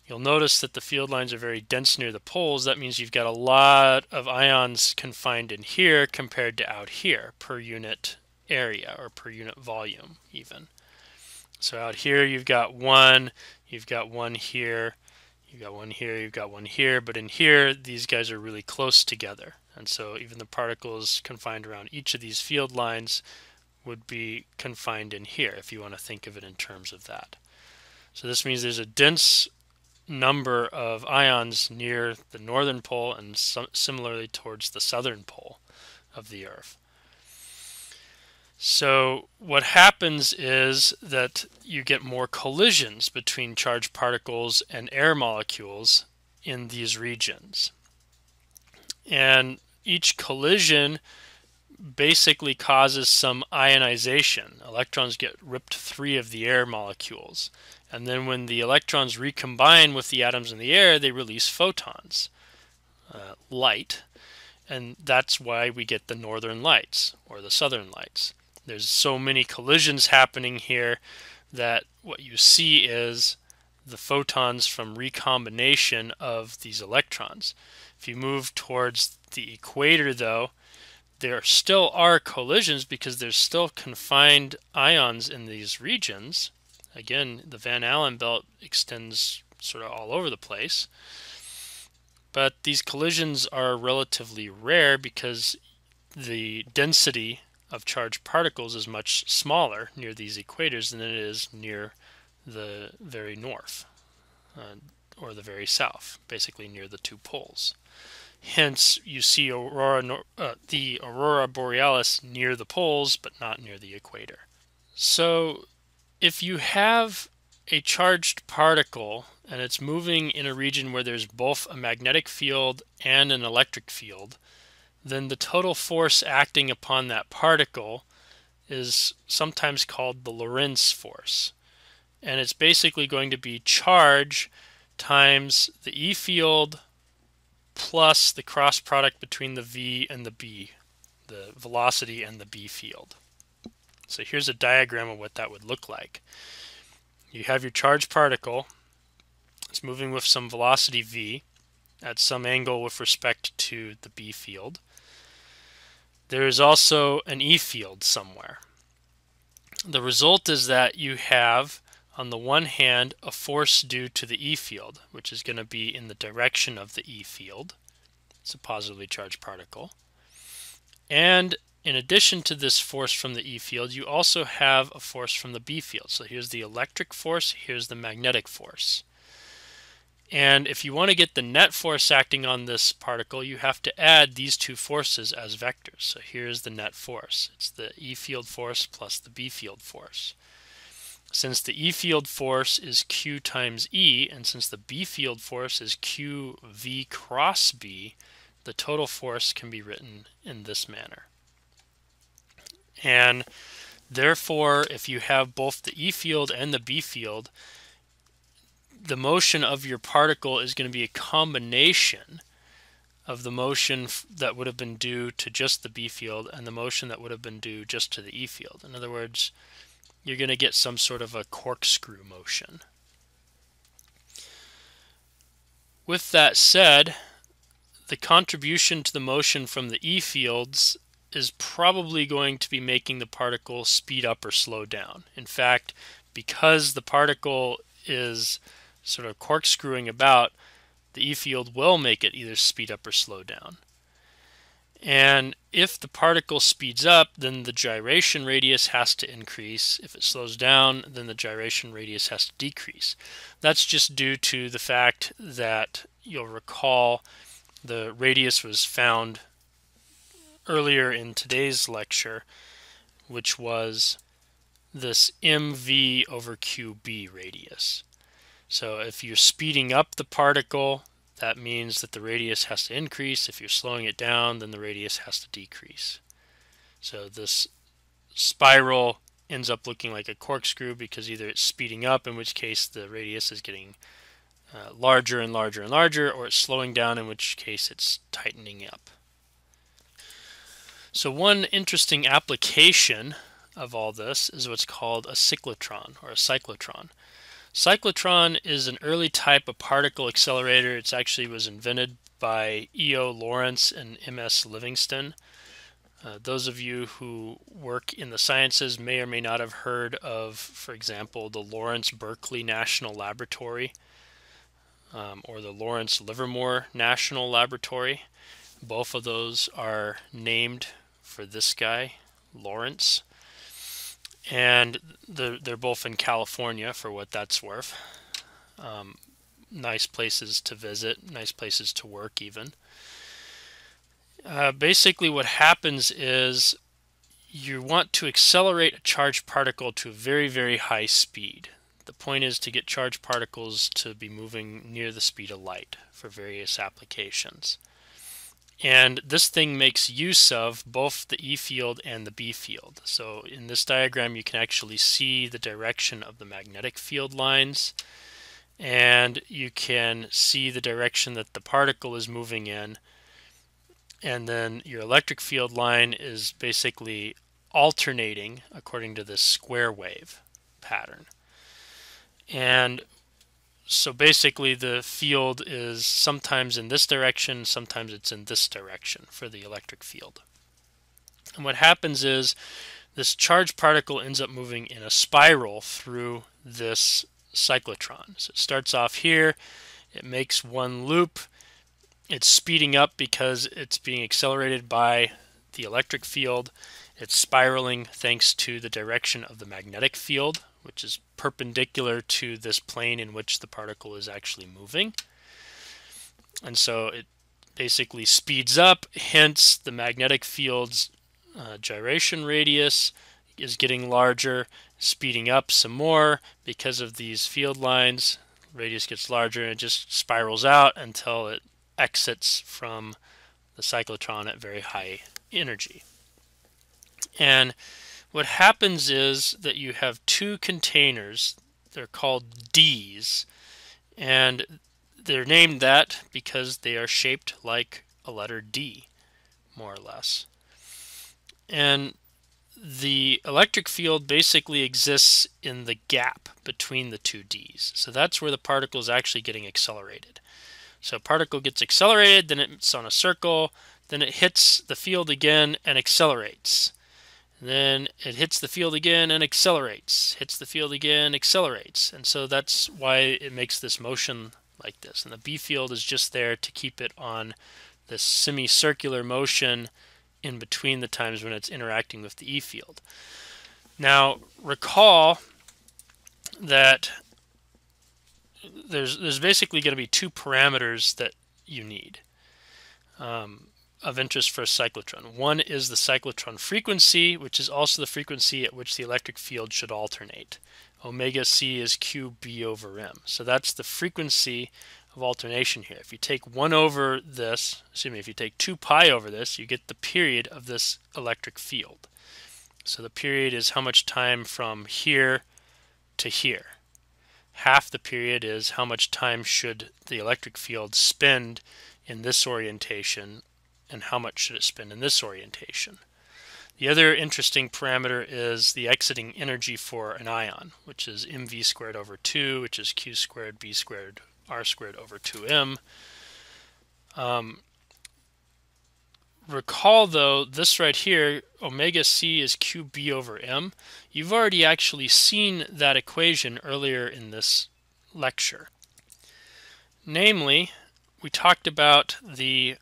S1: You'll notice that the field lines are very dense near the poles. That means you've got a lot of ions confined in here compared to out here per unit area, or per unit volume even. So out here you've got one here, you've got one here, you've got one here, but in here these guys are really close together. And so even the particles confined around each of these field lines would be confined in here, if you want to think of it in terms of that. So this means there's a dense number of ions near the northern pole, and similarly towards the southern pole of the Earth. So what happens is that you get more collisions between charged particles and air molecules in these regions. And each collision basically causes some ionization. Electrons get ripped free of the air molecules. And then when the electrons recombine with the atoms in the air, they release photons, light. And that's why we get the northern lights or the southern lights. There's so many collisions happening here that what you see is the photons from recombination of these electrons. If you move towards the equator, though, there still are collisions because there's still confined ions in these regions. Again, the Van Allen belt extends sort of all over the place. But these collisions are relatively rare because the density of charged particles is much smaller near these equators than it is near the very north or the very south, basically near the two poles. Hence, you see the Aurora Borealis near the poles, but not near the equator. So, if you have a charged particle and it's moving in a region where there's both a magnetic field and an electric field, then the total force acting upon that particle is sometimes called the Lorentz Force. And it's basically going to be charge times the E field plus the cross product between the V and the B, the velocity and the B field. So here's a diagram of what that would look like. You have your charged particle. It's moving with some velocity V at some angle with respect to the B field. There is also an E field somewhere. The result is that you have on the one hand, a force due to the E field, which is going to be in the direction of the E field. It's a positively charged particle. And in addition to this force from the E field, you also have a force from the B field. So here's the electric force, here's the magnetic force. And if you want to get the net force acting on this particle, you have to add these two forces as vectors. So here's the net force. It's the E field force plus the B field force. Since the E field force is Q times E, and since the B field force is QV cross B, the total force can be written in this manner. And therefore, if you have both the E field and the B field, the motion of your particle is going to be a combination of the motion that would have been due to just the B field and the motion that would have been due just to the E field. In other words, you're going to get some sort of a corkscrew motion. With that said, the contribution to the motion from the E fields is probably going to be making the particle speed up or slow down. In fact, because the particle is sort of corkscrewing about, the E field will make it either speed up or slow down. And if the particle speeds up, then the gyration radius has to increase. If it slows down, then the gyration radius has to decrease. That's just due to the fact that you'll recall the radius was found earlier in today's lecture, which was this mv over qb radius. So if you're speeding up the particle, that means that the radius has to increase. If you're slowing it down, then the radius has to decrease. So this spiral ends up looking like a corkscrew because either it's speeding up, in which case the radius is getting larger and larger and larger, or it's slowing down, in which case it's tightening up. So one interesting application of all this is what's called a cyclotron or a cyclotron. Cyclotron is an early type of particle accelerator. It actually was invented by E.O. Lorentz and M.S. Livingston. Those of you who work in the sciences may or may not have heard of, for example, the Lawrence Berkeley National Laboratory or the Lawrence Livermore National Laboratory. Both of those are named for this guy, Lawrence. And they're both in California, for what that's worth. Nice places to visit, nice places to work even. Basically what happens is you want to accelerate a charged particle to a very, very high speed. The point is to get charged particles to be moving near the speed of light for various applications. And this thing makes use of both the E field and the B field. So in this diagram you can actually see the direction of the magnetic field lines, and you can see the direction that the particle is moving in, and then your electric field line is basically alternating according to this square wave pattern. And so basically the field is sometimes in this direction, sometimes it's in this direction for the electric field. And what happens is this charged particle ends up moving in a spiral through this cyclotron. So it starts off here, it makes one loop, it's speeding up because it's being accelerated by the electric field, it's spiraling thanks to the direction of the magnetic field, which is perpendicular to this plane in which the particle is actually moving. And so it basically speeds up, hence the magnetic field's gyration radius is getting larger, speeding up some more because of these field lines. Radius gets larger and it just spirals out until it exits from the cyclotron at very high energy. And what happens is that you have two containers. They're called Ds, and they're named that because they are shaped like a letter D, more or less. And the electric field basically exists in the gap between the two Ds. So that's where the particle is actually getting accelerated. So a particle gets accelerated, then it's on a circle, then it hits the field again and accelerates. then it hits the field again and accelerates, hits the field again, accelerates. And so that's why it makes this motion like this. And the B field is just there to keep it on this semicircular motion in between the times when it's interacting with the E field. Now recall that there's basically going to be two parameters that you need of interest for a cyclotron. One is the cyclotron frequency, which is also the frequency at which the electric field should alternate. Omega C is QB over M. So that's the frequency of alternation here. If you take 1 over this, if you take 2 pi over this, you get the period of this electric field. So the period is how much time from here to here. Half the period is how much time should the electric field spend in this orientation, and how much should it spend in this orientation. The other interesting parameter is the exiting energy for an ion, which is mv squared over 2, which is q squared b squared r squared over 2m. Recall though, this right here, omega c is qb over m. You've already actually seen that equation earlier in this lecture. Namely, we talked about the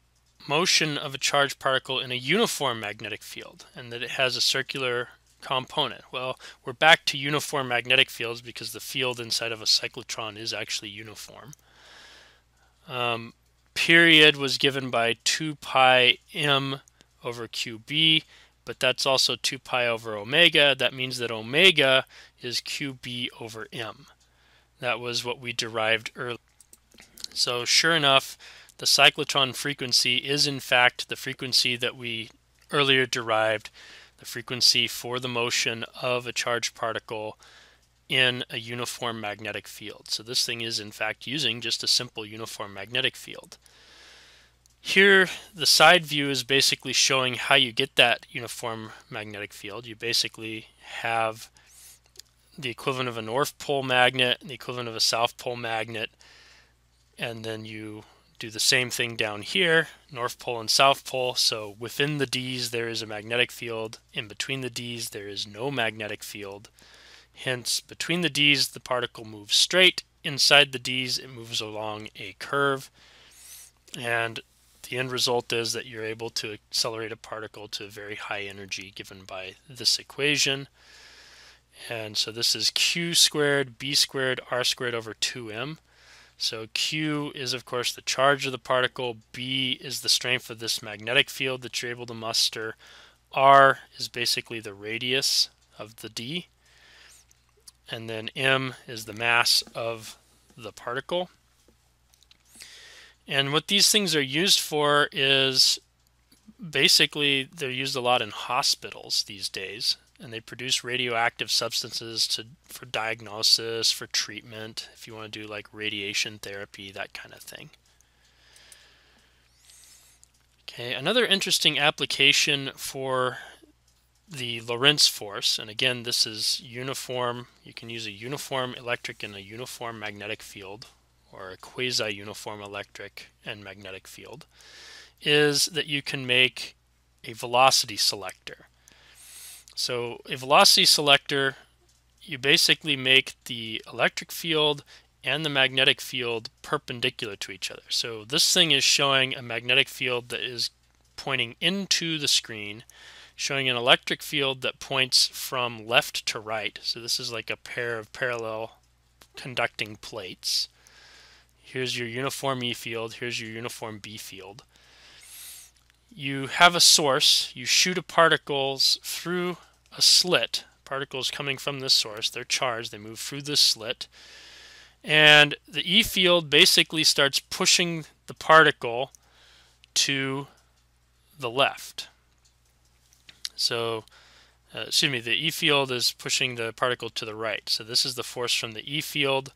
S1: motion of a charged particle in a uniform magnetic field, and that it has a circular component. Well, we're back to uniform magnetic fields because the field inside of a cyclotron is actually uniform. Period was given by 2 pi m over qb, but that's also 2 pi over omega. That means that omega is qb over m. That was what we derived earlier. So sure enough, the cyclotron frequency is in fact the frequency that we earlier derived, the frequency for the motion of a charged particle in a uniform magnetic field. So this thing is in fact using just a simple uniform magnetic field. Here the side view is basically showing how you get that uniform magnetic field. You basically have the equivalent of a North Pole magnet, the equivalent of a South Pole magnet, and then you do the same thing down here, North Pole and South Pole. So within the D's there is a magnetic field, in between the D's there is no magnetic field. Hence, between the D's the particle moves straight, inside the D's it moves along a curve, and the end result is that you're able to accelerate a particle to a very high energy given by this equation. And so this is q squared b squared r squared over 2m. So q is of course the charge of the particle, b is the strength of this magnetic field that you're able to muster, r is basically the radius of the d, and then m is the mass of the particle. And what these things are used for is basically they're used a lot in hospitals these days, and they produce radioactive substances for diagnosis, for treatment, if you want to do like radiation therapy, that kind of thing. Okay, another interesting application for the Lorentz force, and again this is uniform, you can use a uniform electric and a uniform magnetic field, or a quasi-uniform electric and magnetic field, is that you can make a velocity selector. So a velocity selector, you basically make the electric field and the magnetic field perpendicular to each other. So this thing is showing a magnetic field that is pointing into the screen, showing an electric field that points from left to right. So this is like a pair of parallel conducting plates. Here's your uniform E field, here's your uniform B field. You have a source, you shoot particles through a slit, particles coming from this source, they're charged, they move through this slit, and the E field basically starts pushing the particle to the left. So, the E field is pushing the particle to the right. So this is the force from the E field.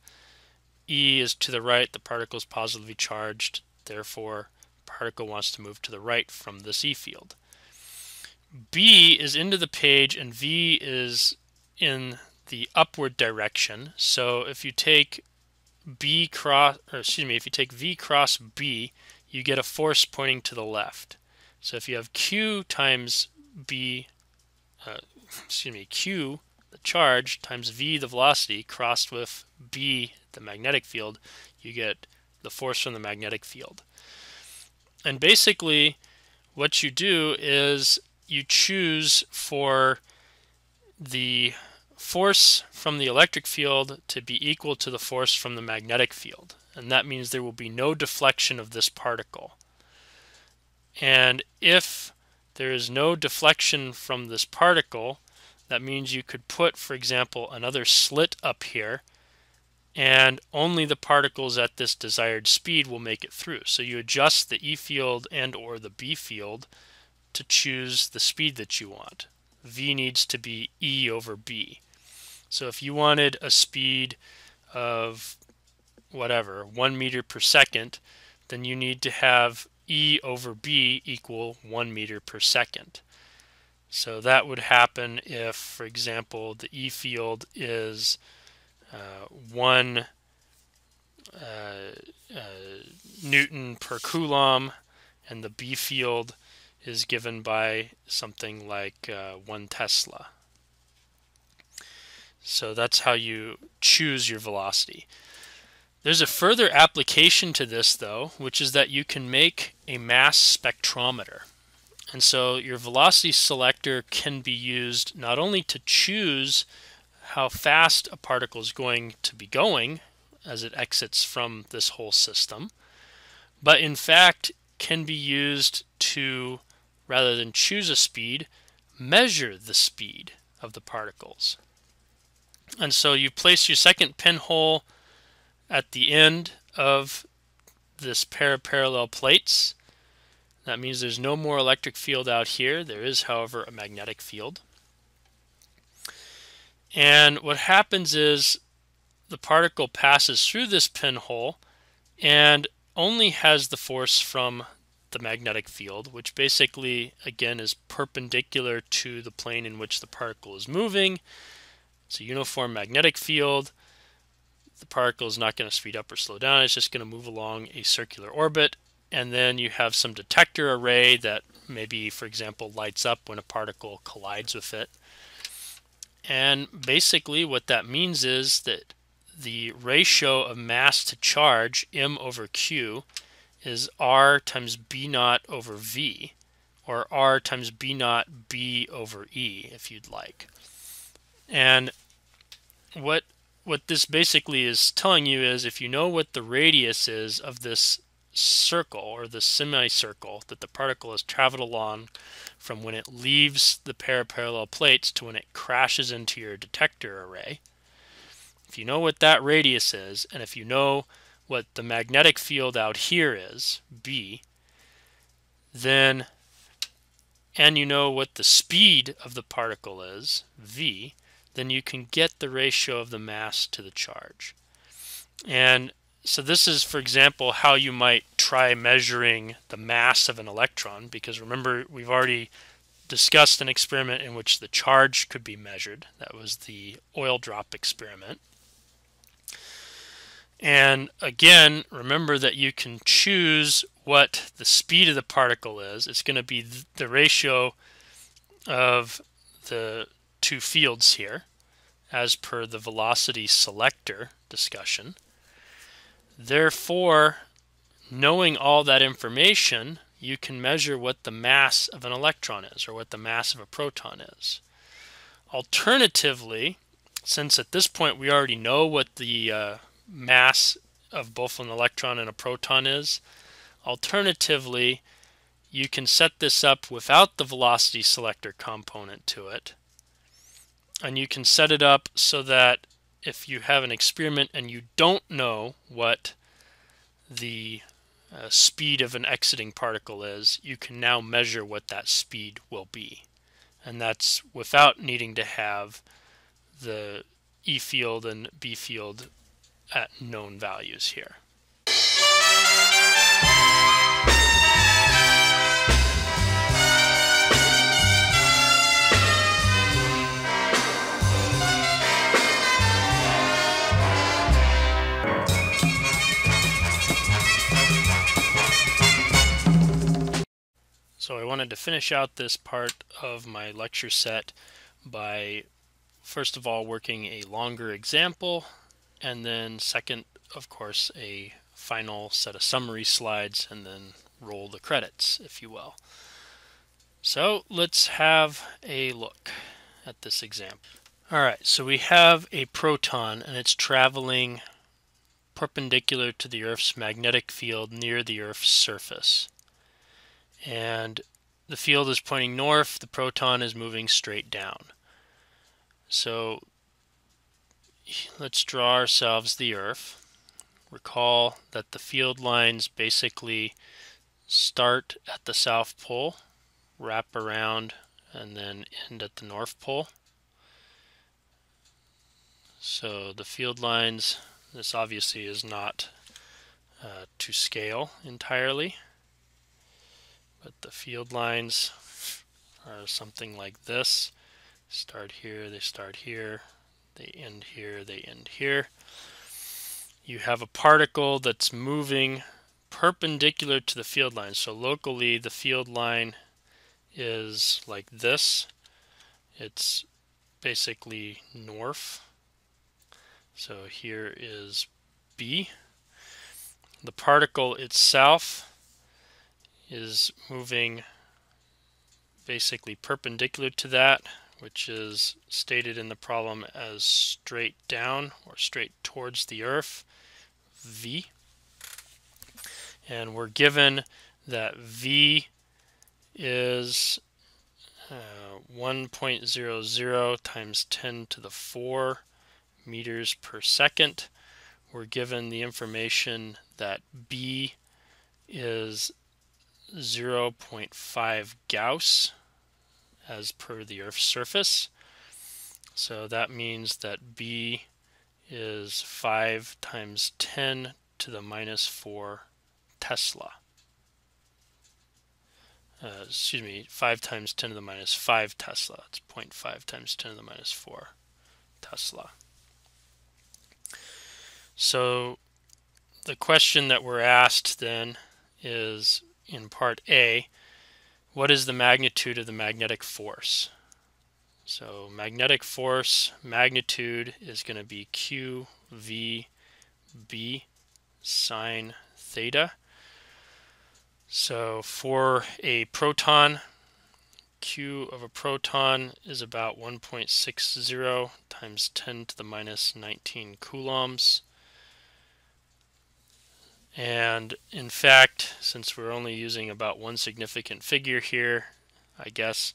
S1: E is to the right, the particle is positively charged, therefore particle wants to move to the right from this E field. B is into the page and V is in the upward direction. So if you take V cross B, you get a force pointing to the left. So if you have Q times B, excuse me, Q, the charge, times V, the velocity, crossed with B, the magnetic field, you get the force from the magnetic field. And basically what you do is you choose for the force from the electric field to be equal to the force from the magnetic field. And that means there will be no deflection of this particle. And if there is no deflection from this particle, that means you could put, for example, another slit up here, and only the particles at this desired speed will make it through. So you adjust the E field and or the B field to choose the speed that you want. V needs to be E over B. So if you wanted a speed of whatever, 1 meter per second, then you need to have E over B equal 1 meter per second. So that would happen if, for example, the E field is 1 Newton per Coulomb, and the B field is given by something like 1 Tesla. So that's how you choose your velocity. There's a further application to this, though, which is that you can make a mass spectrometer. And so your velocity selector can be used not only to choose how fast a particle is going to be going as it exits from this whole system, but in fact can be used to, rather than choose a speed, measure the speed of the particles. And so you place your second pinhole at the end of this pair of parallel plates. That means there's no more electric field out here. There is, however, a magnetic field. And what happens is the particle passes through this pinhole and only has the force from the magnetic field, which basically, again, is perpendicular to the plane in which the particle is moving. It's a uniform magnetic field. The particle is not going to speed up or slow down. It's just going to move along a circular orbit. And then you have some detector array that maybe, for example, lights up when a particle collides with it. And basically what that means is that the ratio of mass to charge, m over q, is r times b naught over v, or r times b naught b over e, if you'd like. And what this basically is telling you is, if you know what the radius is of this circle or the semicircle that the particle has traveled along from when it leaves the pair of parallel plates to when it crashes into your detector array, if you know what that radius is, and if you know what the magnetic field out here is, B, then, and you know what the speed of the particle is, V, then you can get the ratio of the mass to the charge. And so this is, for example, how you might try measuring the mass of an electron, because remember, we've already discussed an experiment in which the charge could be measured. That was the oil drop experiment. And again, remember that you can choose what the speed of the particle is. It's going to be the ratio of the two fields here, as per the velocity selector discussion. Therefore, knowing all that information, you can measure what the mass of an electron is, or what the mass of a proton is. Alternatively, since at this point we already know what the mass of both an electron and a proton is, alternatively, you can set this up without the velocity selector component to it. And you can set it up so that if you have an experiment and you don't know what the speed of an exiting particle is, you can now measure what that speed will be. And that's without needing to have the E field and B field at known values here. So I wanted to finish out this part of my lecture set by first of all working a longer example, and then second, of course, a final set of summary slides, and then roll the credits, if you will. So let's have a look at this example. Alright, so we have a proton and it's traveling perpendicular to the Earth's magnetic field near the Earth's surface. And the field is pointing north, the proton is moving straight down. So let's draw ourselves the Earth. Recall that the field lines basically start at the South Pole, wrap around, and then end at the North Pole. So the field lines, this obviously is not to scale entirely, but the field lines are something like this. Start here, they start here, they end here, they end here. You have a particle that's moving perpendicular to the field line. So locally the field line is like this. It's basically north. So here is B. The particle itself is moving basically perpendicular to that, which is stated in the problem as straight down or straight towards the Earth, V. And we're given that V is 1.00 times 10 to the 4 meters per second. We're given the information that B is 0.5 Gauss as per the Earth's surface. So that means that B is 5 times 10 to the minus 4 Tesla. 5 times 10 to the minus 5 Tesla. It's 0.5 times 10 to the minus 4 Tesla. So the question that we're asked then is, in part A, what is the magnitude of the magnetic force? So magnetic force magnitude is going to be QVB sine theta. So for a proton, Q of a proton is about 1.60 times 10 to the minus 19 coulombs. And in fact, since we're only using about one significant figure here, I guess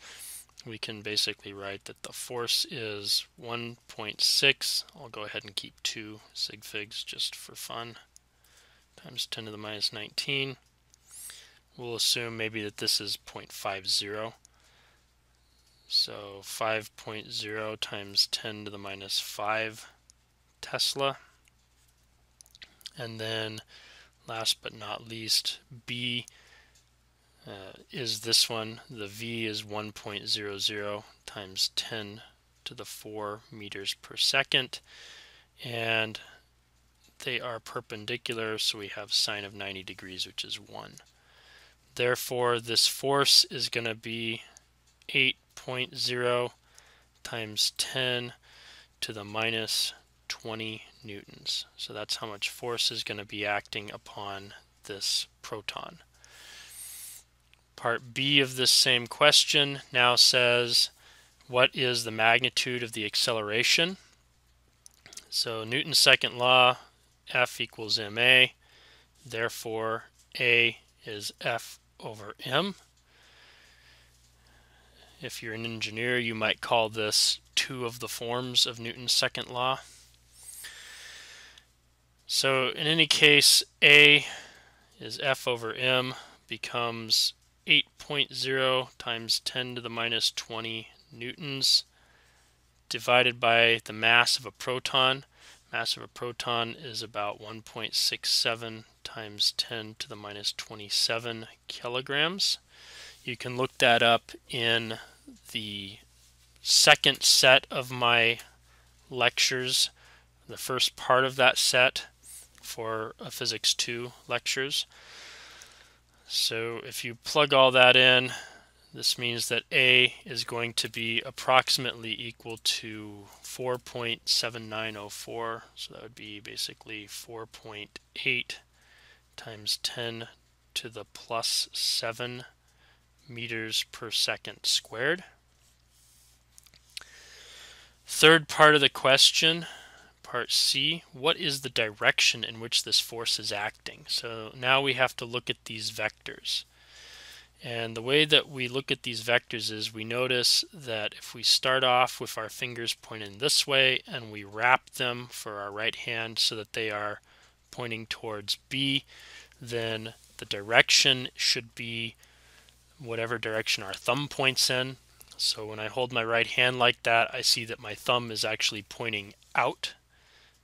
S1: we can basically write that the force is 1.6. I'll go ahead and keep 2 sig figs just for fun, times 10 to the minus 19. We'll assume maybe that this is 0.50. So 5.0 times 10 to the minus 5 Tesla. And then last but not least, B is this one. The V is 1.00 times 10 to the 4 meters per second. And they are perpendicular, so we have sine of 90 degrees, which is 1. Therefore, this force is going to be 8.0 times 10 to the minus 20 newtons. So that's how much force is going to be acting upon this proton. Part B of this same question now says, what is the magnitude of the acceleration? So Newton's second law, F equals ma. Therefore, A is F over m. If you're an engineer, you might call this two of the forms of Newton's second law. So in any case, A is F over m becomes 8.0 times 10 to the minus 20 newtons divided by the mass of a proton. Mass of a proton is about 1.67 times 10 to the minus 27 kilograms. You can look that up in the second set of my lectures, the first part of that set for Physics 2 lectures. So if you plug all that in, This means that A is going to be approximately equal to 4.7904, so that would be basically 4.8 times 10 to the plus 7 meters per second squared. Third part of the question, part C, what is the direction in which this force is acting? So now we have to look at these vectors. And the way that we look at these vectors is we notice that if we start off with our fingers pointing this way and we wrap them for our right hand so that they are pointing towards B, then the direction should be whatever direction our thumb points in. So when I hold my right hand like that, I see that my thumb is actually pointing out.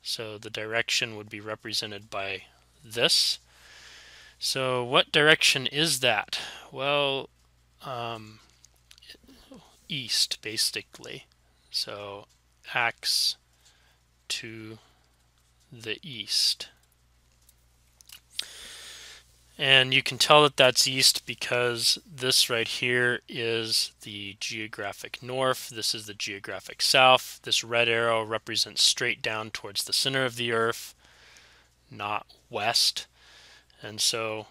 S1: So the direction would be represented by this. So what direction is that? Well, east, basically. So acts to the east. And you can tell that that's east because this right here is the geographic north. This is the geographic south. This red arrow represents straight down towards the center of the Earth, not west. And so,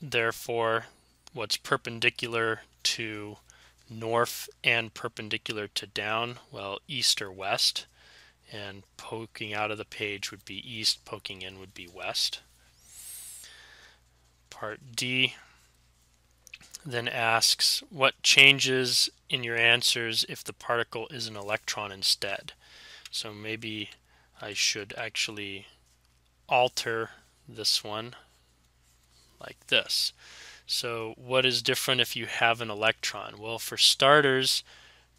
S1: therefore, what's perpendicular to north and perpendicular to down? Well, east or west. And poking out of the page would be east, poking in would be west. Part D then asks, what changes in your answers if the particle is an electron instead? So maybe I should actually alter this one like this. So what is different if you have an electron? Well, for starters,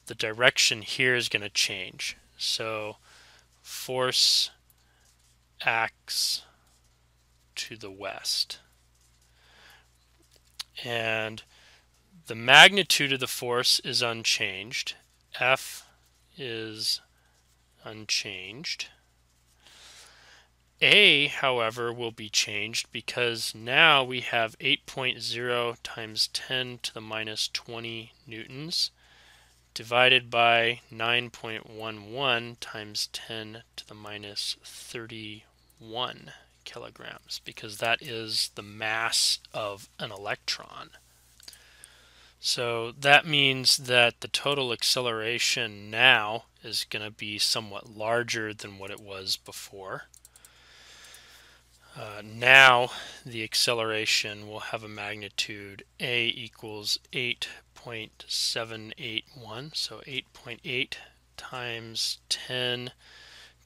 S1: the direction here is going to change. So force acts to the west. And the magnitude of the force is unchanged. F is unchanged. A, however, will be changed because now we have 8.0 times 10 to the minus 20 newtons divided by 9.11 times 10 to the minus 31 kilograms, because that is the mass of an electron. So that means that the total acceleration now is going to be somewhat larger than what it was before. Now the acceleration will have a magnitude A equals 8.781, so 8.8 times 10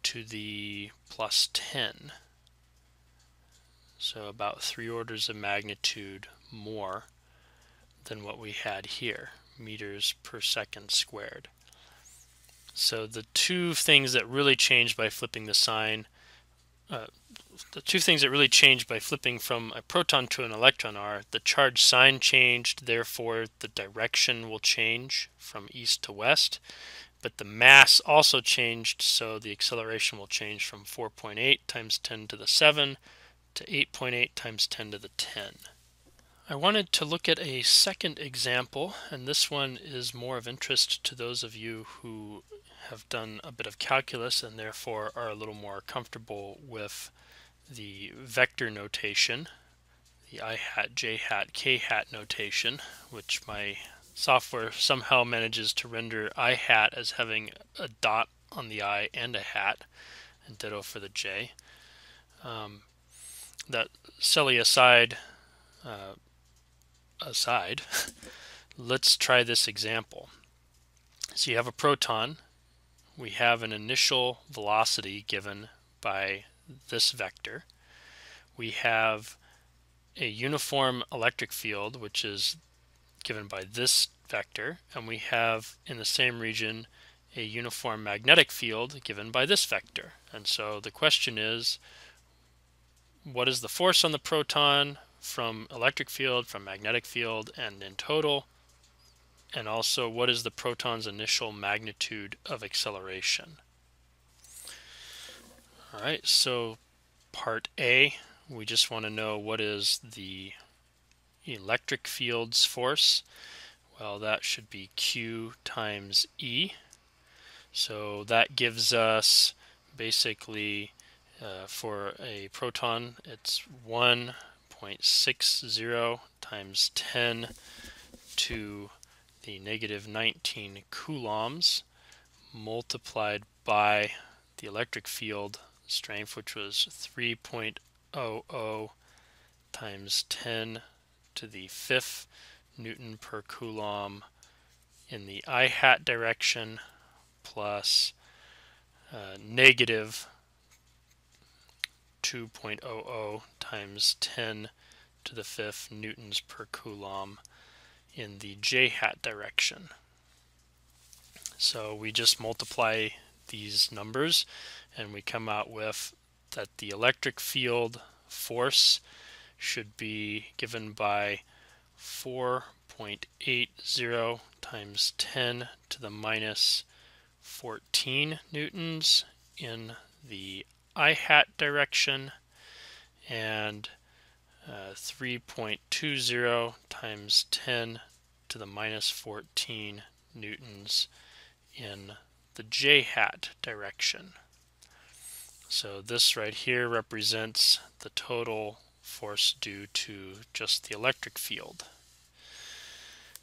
S1: to the plus 10. So about 3 orders of magnitude more than what we had here, meters per second squared. So the two things that really changed by flipping the sign, flipping from a proton to an electron are the charge sign changed, therefore the direction will change from east to west, but the mass also changed, so the acceleration will change from 4.8 times 10 to the 7 to 8.8 times 10 to the 10. I wanted to look at a second example, and this one is more of interest to those of you who have done a bit of calculus and therefore are a little more comfortable with the vector notation, the I hat, j hat, k hat notation, which my software somehow manages to render I hat as having a dot on the I and a hat, and ditto for the j. That silly aside, let's try this example. So you have a proton. We have an initial velocity given by this vector. We have a uniform electric field, which is given by this vector, and we have in the same region a uniform magnetic field given by this vector. And so the question is, what is the force on the proton from electric field, from magnetic field, and in total? And also, what is the proton's initial magnitude of acceleration? All right, so part A, we just want to know what is the electric field's force. Well, that should be Q times E. So that gives us basically for a proton, it's 1.60 times 10 to the negative 19 coulombs multiplied by the electric field strength, which was 3.00 times 10 to the 5th Newton per Coulomb in the I hat direction, plus negative 2.00 times 10 to the 5th newtons per coulomb in the j hat direction. So we just multiply these numbers and we come out with that the electric field force should be given by 4.80 times 10 to the minus 14 newtons in the I hat direction, and 3.20 times 10 to the minus 14 newtons in the j hat direction. So this right here represents the total force due to just the electric field.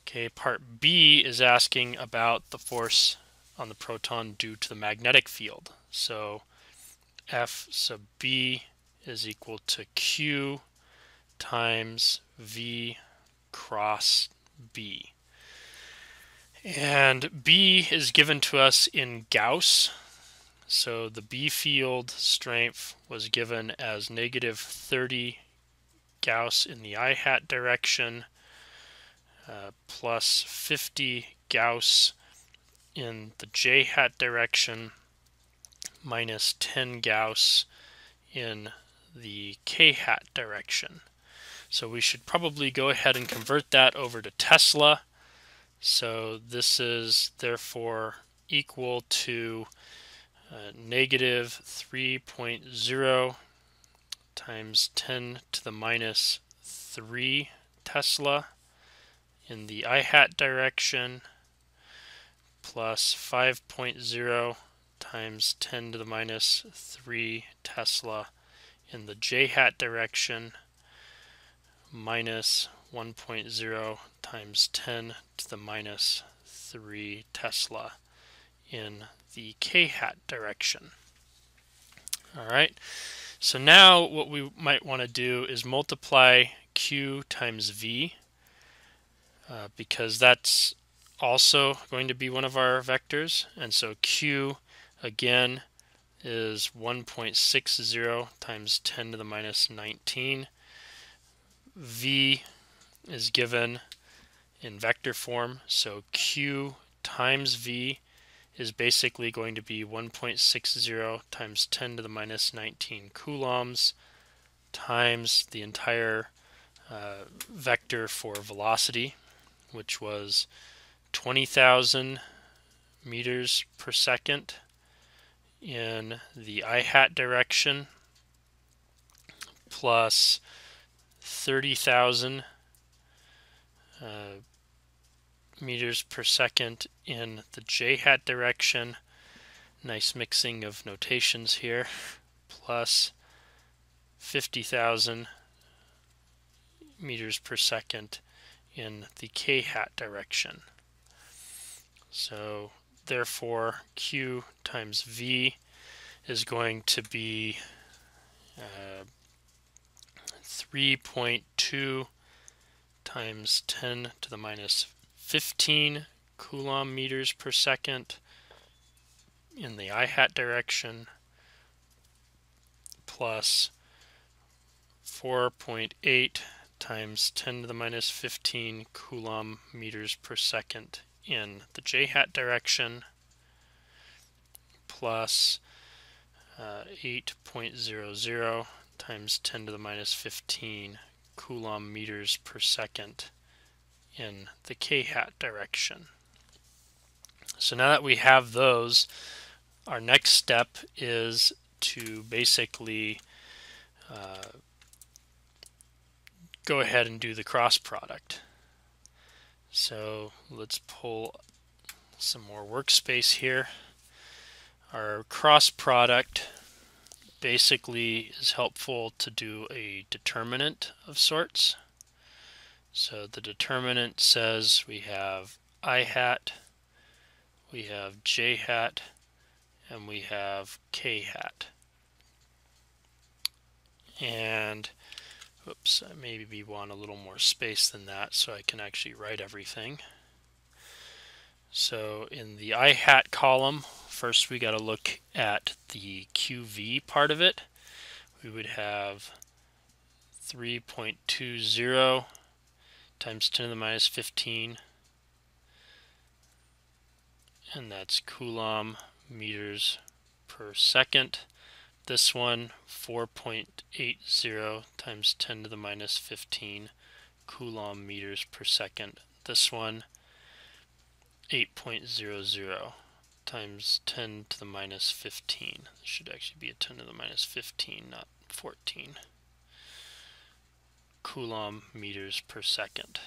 S1: Okay, part B is asking about the force on the proton due to the magnetic field. So F sub B is equal to Q times V cross B. And B is given to us in Gauss. So the B field strength was given as negative 30 Gauss in the I hat direction, plus 50 Gauss in the j hat direction, minus 10 Gauss in the k hat direction. So we should probably go ahead and convert that over to Tesla. So this is therefore equal to negative 3.0 times 10 to the minus 3 Tesla in the I hat direction, plus 5.0 times 10 to the minus 3 Tesla in the j hat direction, minus 1.0 times 10 to the minus 3 Tesla in the k hat direction. Alright, so now what we might want to do is multiply Q times V, because that's also going to be one of our vectors, and so Q again is 1.60 times 10 to the minus 19. V is given in vector form, so Q times V is basically going to be 1.60 times 10 to the minus 19 coulombs times the entire vector for velocity, which was 20,000 meters per second in the I hat direction, plus 30,000 meters per second in the j hat direction. Nice mixing of notations here. Plus 50,000 meters per second in the k hat direction. So therefore Q times V is going to be 3.2 times 10 to the minus 15 coulomb meters per second in the I hat direction, plus 4.8 times 10 to the minus 15 coulomb meters per second in the j hat direction, plus 8.00 times 10 to the minus 15 coulomb meters per second in the k hat direction. So now that we have those, our next step is to basically go ahead and do the cross product. So let's pull some more workspace here. Our cross product basically is helpful to do a determinant of sorts. So the determinant says we have I hat, we have J hat, and we have K hat. And oops, I maybe want a little more space than that so I can actually write everything. So in the I hat column, first we got to look at the QV part of it. We would have 3.20 times 10 to the minus 15, and that's Coulomb meters per second. This one, 4.80 times 10 to the minus 15 Coulomb meters per second. This one, 8.00 times 10 to the minus 15. This should actually be a 10 to the minus 15, not 14. Coulomb meters per second.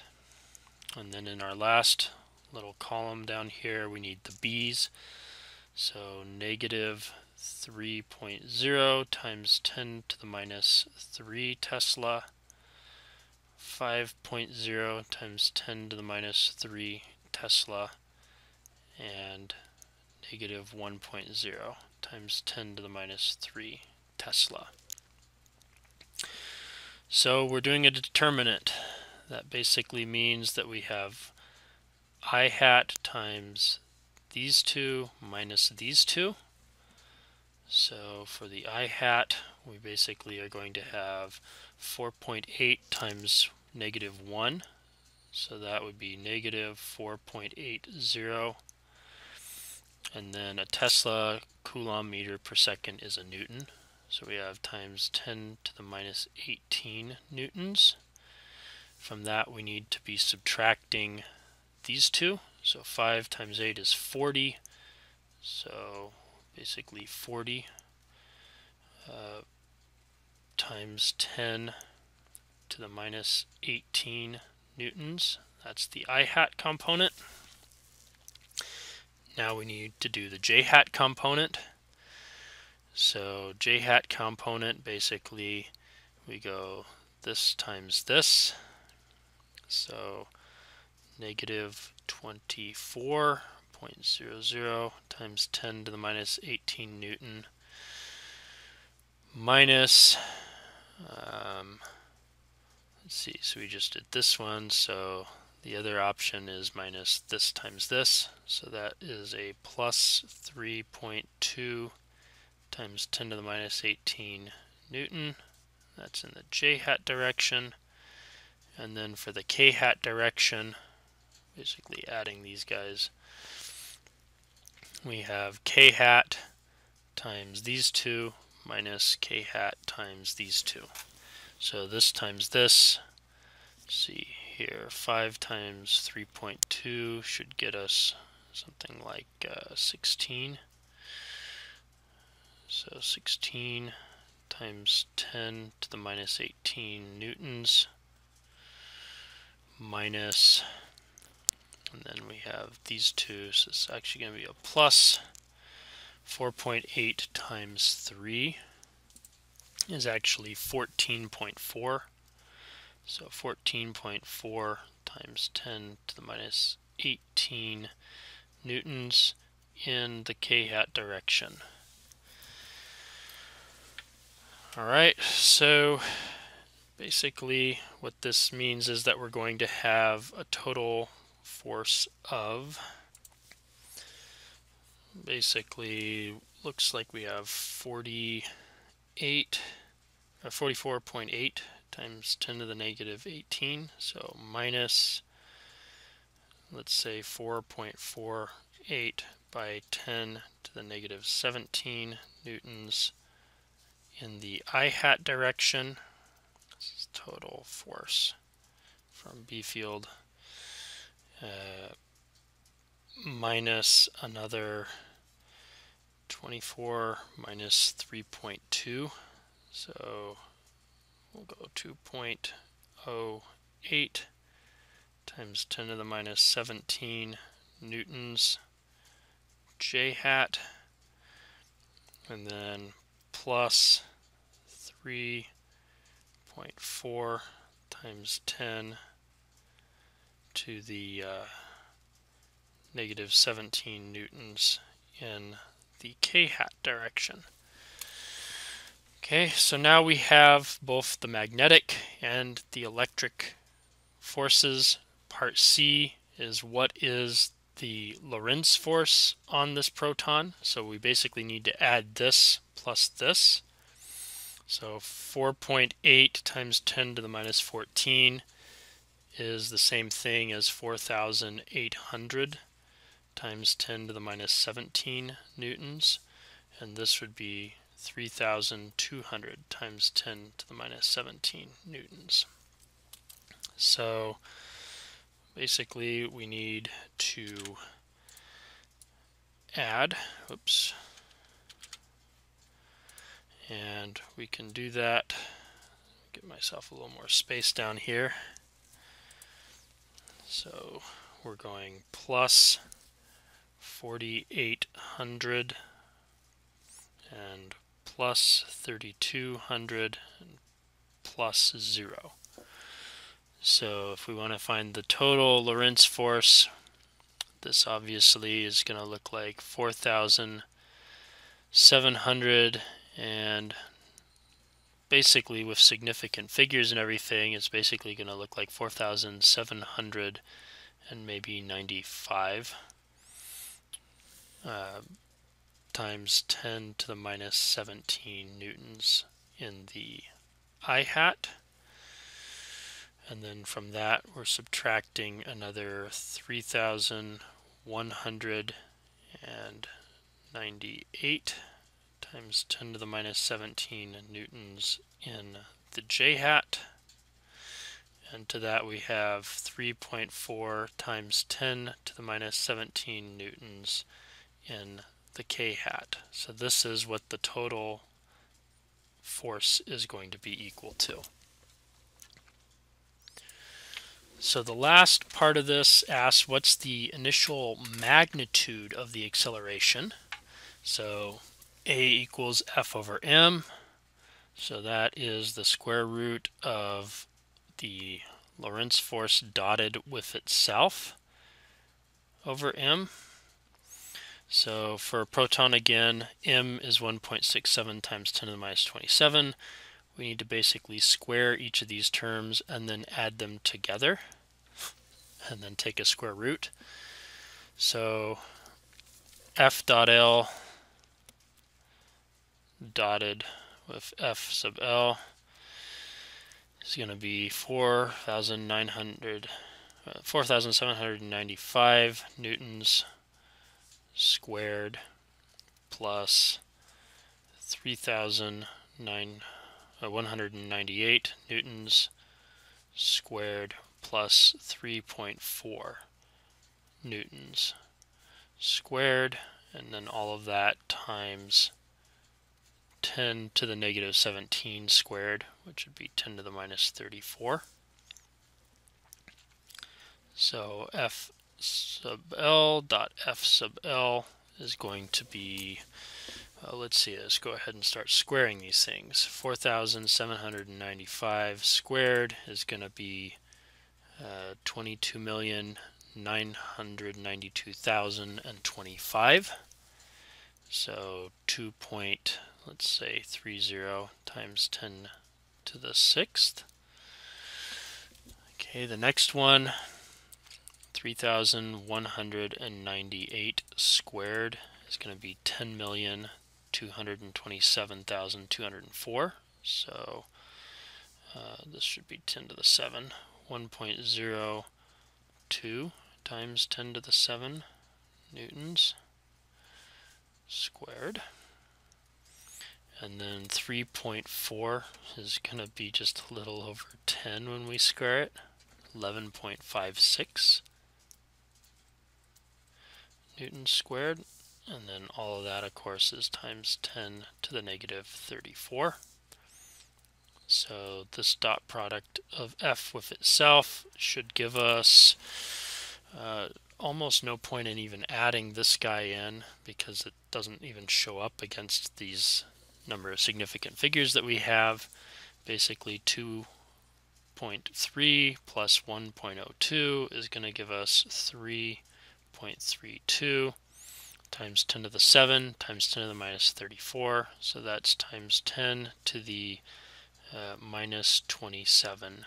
S1: And then in our last little column down here, we need the B's. So negative 3.0 times 10 to the minus 3 Tesla, 5.0 times 10 to the minus 3 Tesla, and negative 1.0 times 10 to the minus 3 Tesla. So we're doing a determinant. That basically means that we have I hat times these two minus these two. So for the I hat, we basically are going to have 4.8 times negative 1. So that would be negative 4.80. And then a Tesla Coulomb meter per second is a Newton. So we have times 10 to the minus 18 newtons. From that, we need to be subtracting these two. So 5 times 8 is 40. So basically 40 times 10 to the minus 18 newtons. That's the I hat component. Now we need to do the J hat component. So J hat component, basically we go this times this. So negative 24.00 times 10 to the minus 18 Newton minus, let's see, so we just did this one, so the other option is minus this times this, so that is a plus 3.2 times 10 to the minus 18 Newton. That's in the J hat direction. And then for the K hat direction, basically adding these guys, we have K hat times these two minus K hat times these two. So this times this, see here, 5 times 3.2 should get us something like 16. So 16 times 10 to the minus 18 newtons minus, and then we have these two, so it's actually going to be a plus 4.8 times 3 is actually 14.4. So 14.4 times 10 to the minus 18 newtons in the K hat direction. Alright, so basically what this means is that we're going to have a total force of, basically looks like we have 44.8 times 10 to the negative 18, so minus, let's say 4.48 by 10 to the negative 17 newtons in the I hat direction. This is total force from B field, minus another 24 minus 3.2, so we'll go 2.08 times 10 to the minus 17 newtons J hat, and then plus 3.4 times 10 to the negative 17 newtons in the K hat direction. Okay, so now we have both the magnetic and the electric forces. Part C is what is the Lorentz force on this proton. So we basically need to add this plus this. So 4.8 times 10 to the minus 14 is the same thing as 4,800 times 10 to the minus 17 newtons. And this would be 3,200 times 10 to the minus 17 newtons. So basically we need to add, and we can do that. Get myself a little more space down here. So we're going plus 4,800 and plus 3,200 and plus 0. So if we want to find the total Lorentz force, this obviously is going to look like 4,700, and basically with significant figures and everything, it's basically going to look like 4,700 and maybe 95 times 10 to the minus 17 newtons in the I hat. And then from that we're subtracting another 3,198 times 10 to the minus 17 newtons in the J hat. And to that we have 3.4 times 10 to the minus 17 newtons in the K hat. So this is what the total force is going to be equal to. So the last part of this asks what's the initial magnitude of the acceleration. So A equals F over m. So that is the square root of the Lorentz force dotted with itself over m. So for a proton again, m is 1.67 times 10 to the minus 27. We need to basically square each of these terms and then add them together and then take a square root. So F dot L dotted with F sub L is going to be 4,795 newtons squared plus 3,198 newtons squared plus 3.4 newtons squared, and then all of that times 10 to the negative 17 squared, which would be 10 to the minus 34. So F sub L dot F sub L is going to be, let's go ahead and start squaring these things. 4,795 squared is going to be 22,992,025. So 2.30 times 10 to the 6th. Okay, the next one, 3,198 squared is going to be 10,227,204. So this should be 10 to the 7. 1.02 times 10 to the 7 newtons squared. And then 3.4 is going to be just a little over 10 when we square it. 11.56 newtons squared. And then all of that, of course, is times 10 to the negative 34. So this dot product of F with itself should give us almost no point in even adding this guy in, because it doesn't even show up against these number of significant figures that we have. Basically 2.3 plus 1.02 is going to give us 3.32 times 10 to the 7 times 10 to the minus 34. So that's times 10 to the minus 27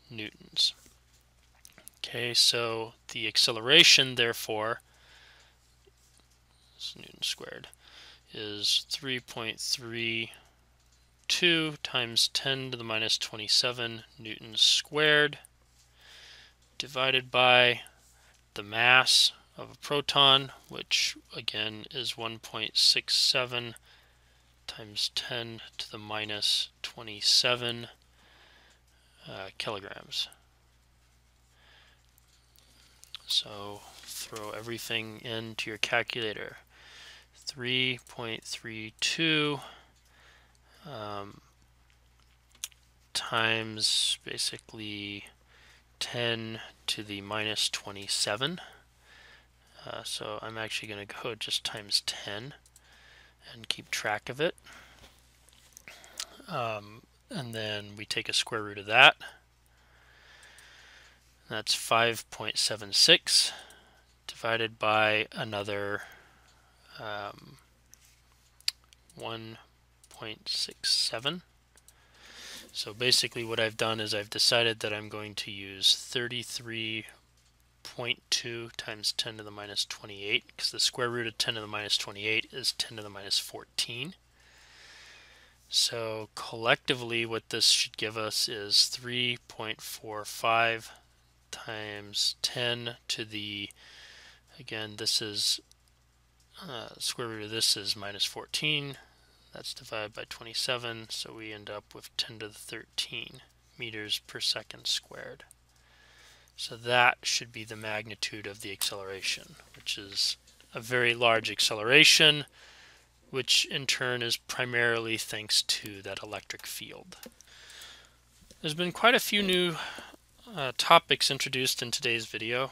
S1: newtons. Okay, so the acceleration, therefore, is Newton squared, is 3.32 times 10 to the minus 27 newtons squared, divided by the mass of a proton, which again is 1.67 times 10 to the minus 27 kilograms. So throw everything into your calculator. 3.32 times basically 10 to the minus 27. So I'm actually going to go just times 10 and keep track of it. And then we take a square root of that. That's 5.76 divided by another 1.67. So basically what I've done is I've decided that I'm going to use 33.2 times 10 to the minus 28, because the square root of 10 to the minus 28 is 10 to the minus 14. So collectively what this should give us is 3.45 times 10 to the, again, this is square root of this is minus 14. That's divided by 27, so we end up with 10 to the 13 meters per second squared. So that should be the magnitude of the acceleration, which is a very large acceleration, which in turn is primarily thanks to that electric field. There's been quite a few new topics introduced in today's video,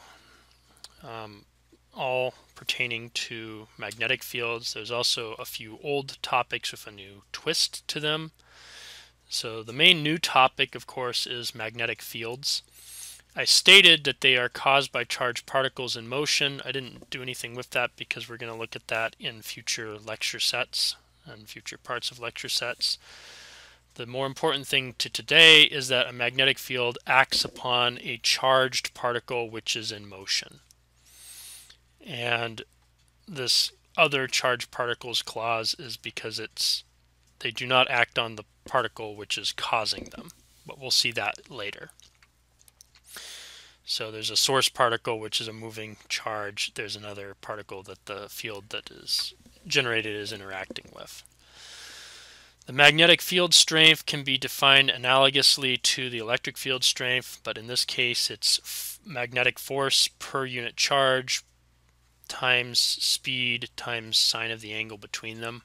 S1: all pertaining to magnetic fields. There's also a few old topics with a new twist to them. So the main new topic, of course, is magnetic fields. I stated that they are caused by charged particles in motion. I didn't do anything with that because we're going to look at that in future lecture sets and future parts of lecture sets. The more important thing to today is that a magnetic field acts upon a charged particle which is in motion. And this other charged particles clause is because they do not act on the particle which is causing them, but we'll see that later. So there's a source particle which is a moving charge. There's another particle that the field that is generated is interacting with. The magnetic field strength can be defined analogously to the electric field strength, but in this case it's magnetic force per unit charge times speed times sine of the angle between them.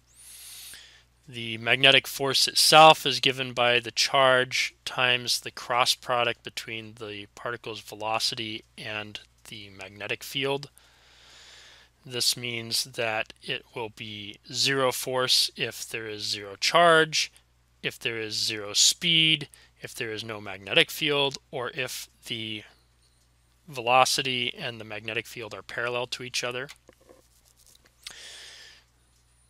S1: The magnetic force itself is given by the charge times the cross product between the particle's velocity and the magnetic field. This means that it will be zero force if there is zero charge, if there is zero speed, if there is no magnetic field, or if the velocity and the magnetic field are parallel to each other.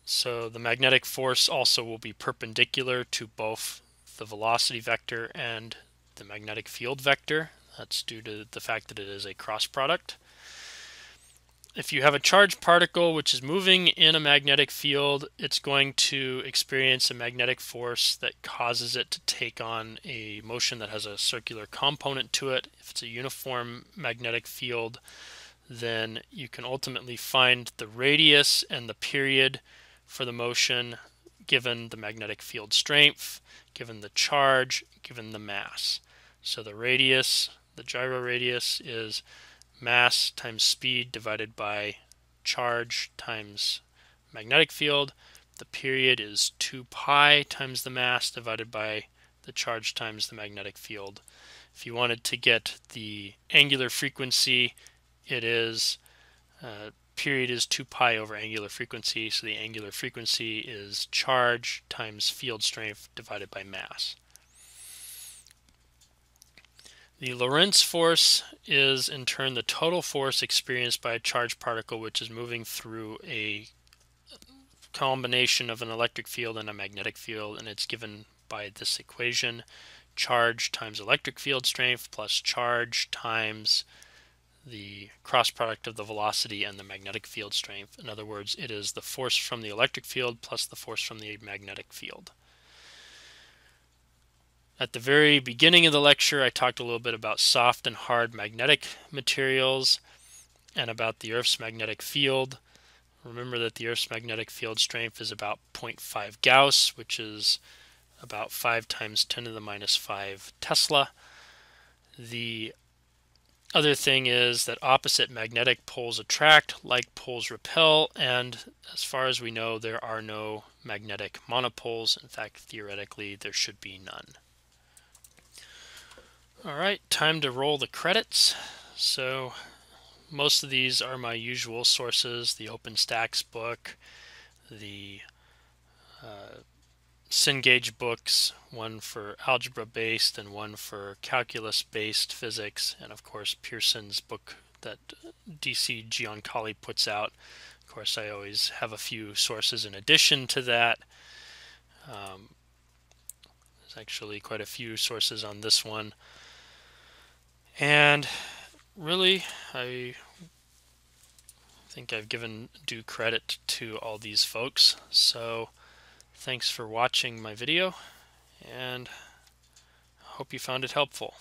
S1: So the magnetic force also will be perpendicular to both the velocity vector and the magnetic field vector. That's due to the fact that it is a cross product. If you have a charged particle which is moving in a magnetic field, it's going to experience a magnetic force that causes it to take on a motion that has a circular component to it. If it's a uniform magnetic field, then you can ultimately find the radius and the period for the motion given the magnetic field strength, given the charge, given the mass. So the radius, the gyro radius, is mass times speed divided by charge times magnetic field. The period is 2 pi times the mass divided by the charge times the magnetic field. If you wanted to get the angular frequency, it is period is 2 pi over angular frequency, so the angular frequency is charge times field strength divided by mass. The Lorentz force is in turn the total force experienced by a charged particle which is moving through a combination of an electric field and a magnetic field, and it's given by this equation: charge times electric field strength plus charge times the cross product of the velocity and the magnetic field strength. In other words, it is the force from the electric field plus the force from the magnetic field. At the very beginning of the lecture, I talked a little bit about soft and hard magnetic materials and about the Earth's magnetic field. Remember that the Earth's magnetic field strength is about 0.5 Gauss, which is about 5 times 10 to the minus 5 Tesla. The other thing is that opposite magnetic poles attract, like poles repel, and as far as we know, there are no magnetic monopoles. In fact, theoretically, there should be none. All right, time to roll the credits. So most of these are my usual sources: the OpenStax book, the Cengage books, one for algebra-based and one for calculus-based physics, and of course Pearson's book that DC Giancoли puts out. Of course, I always have a few sources in addition to that. There's actually quite a few sources on this one. And really, I think I've given due credit to all these folks. So thanks for watching my video, and I hope you found it helpful.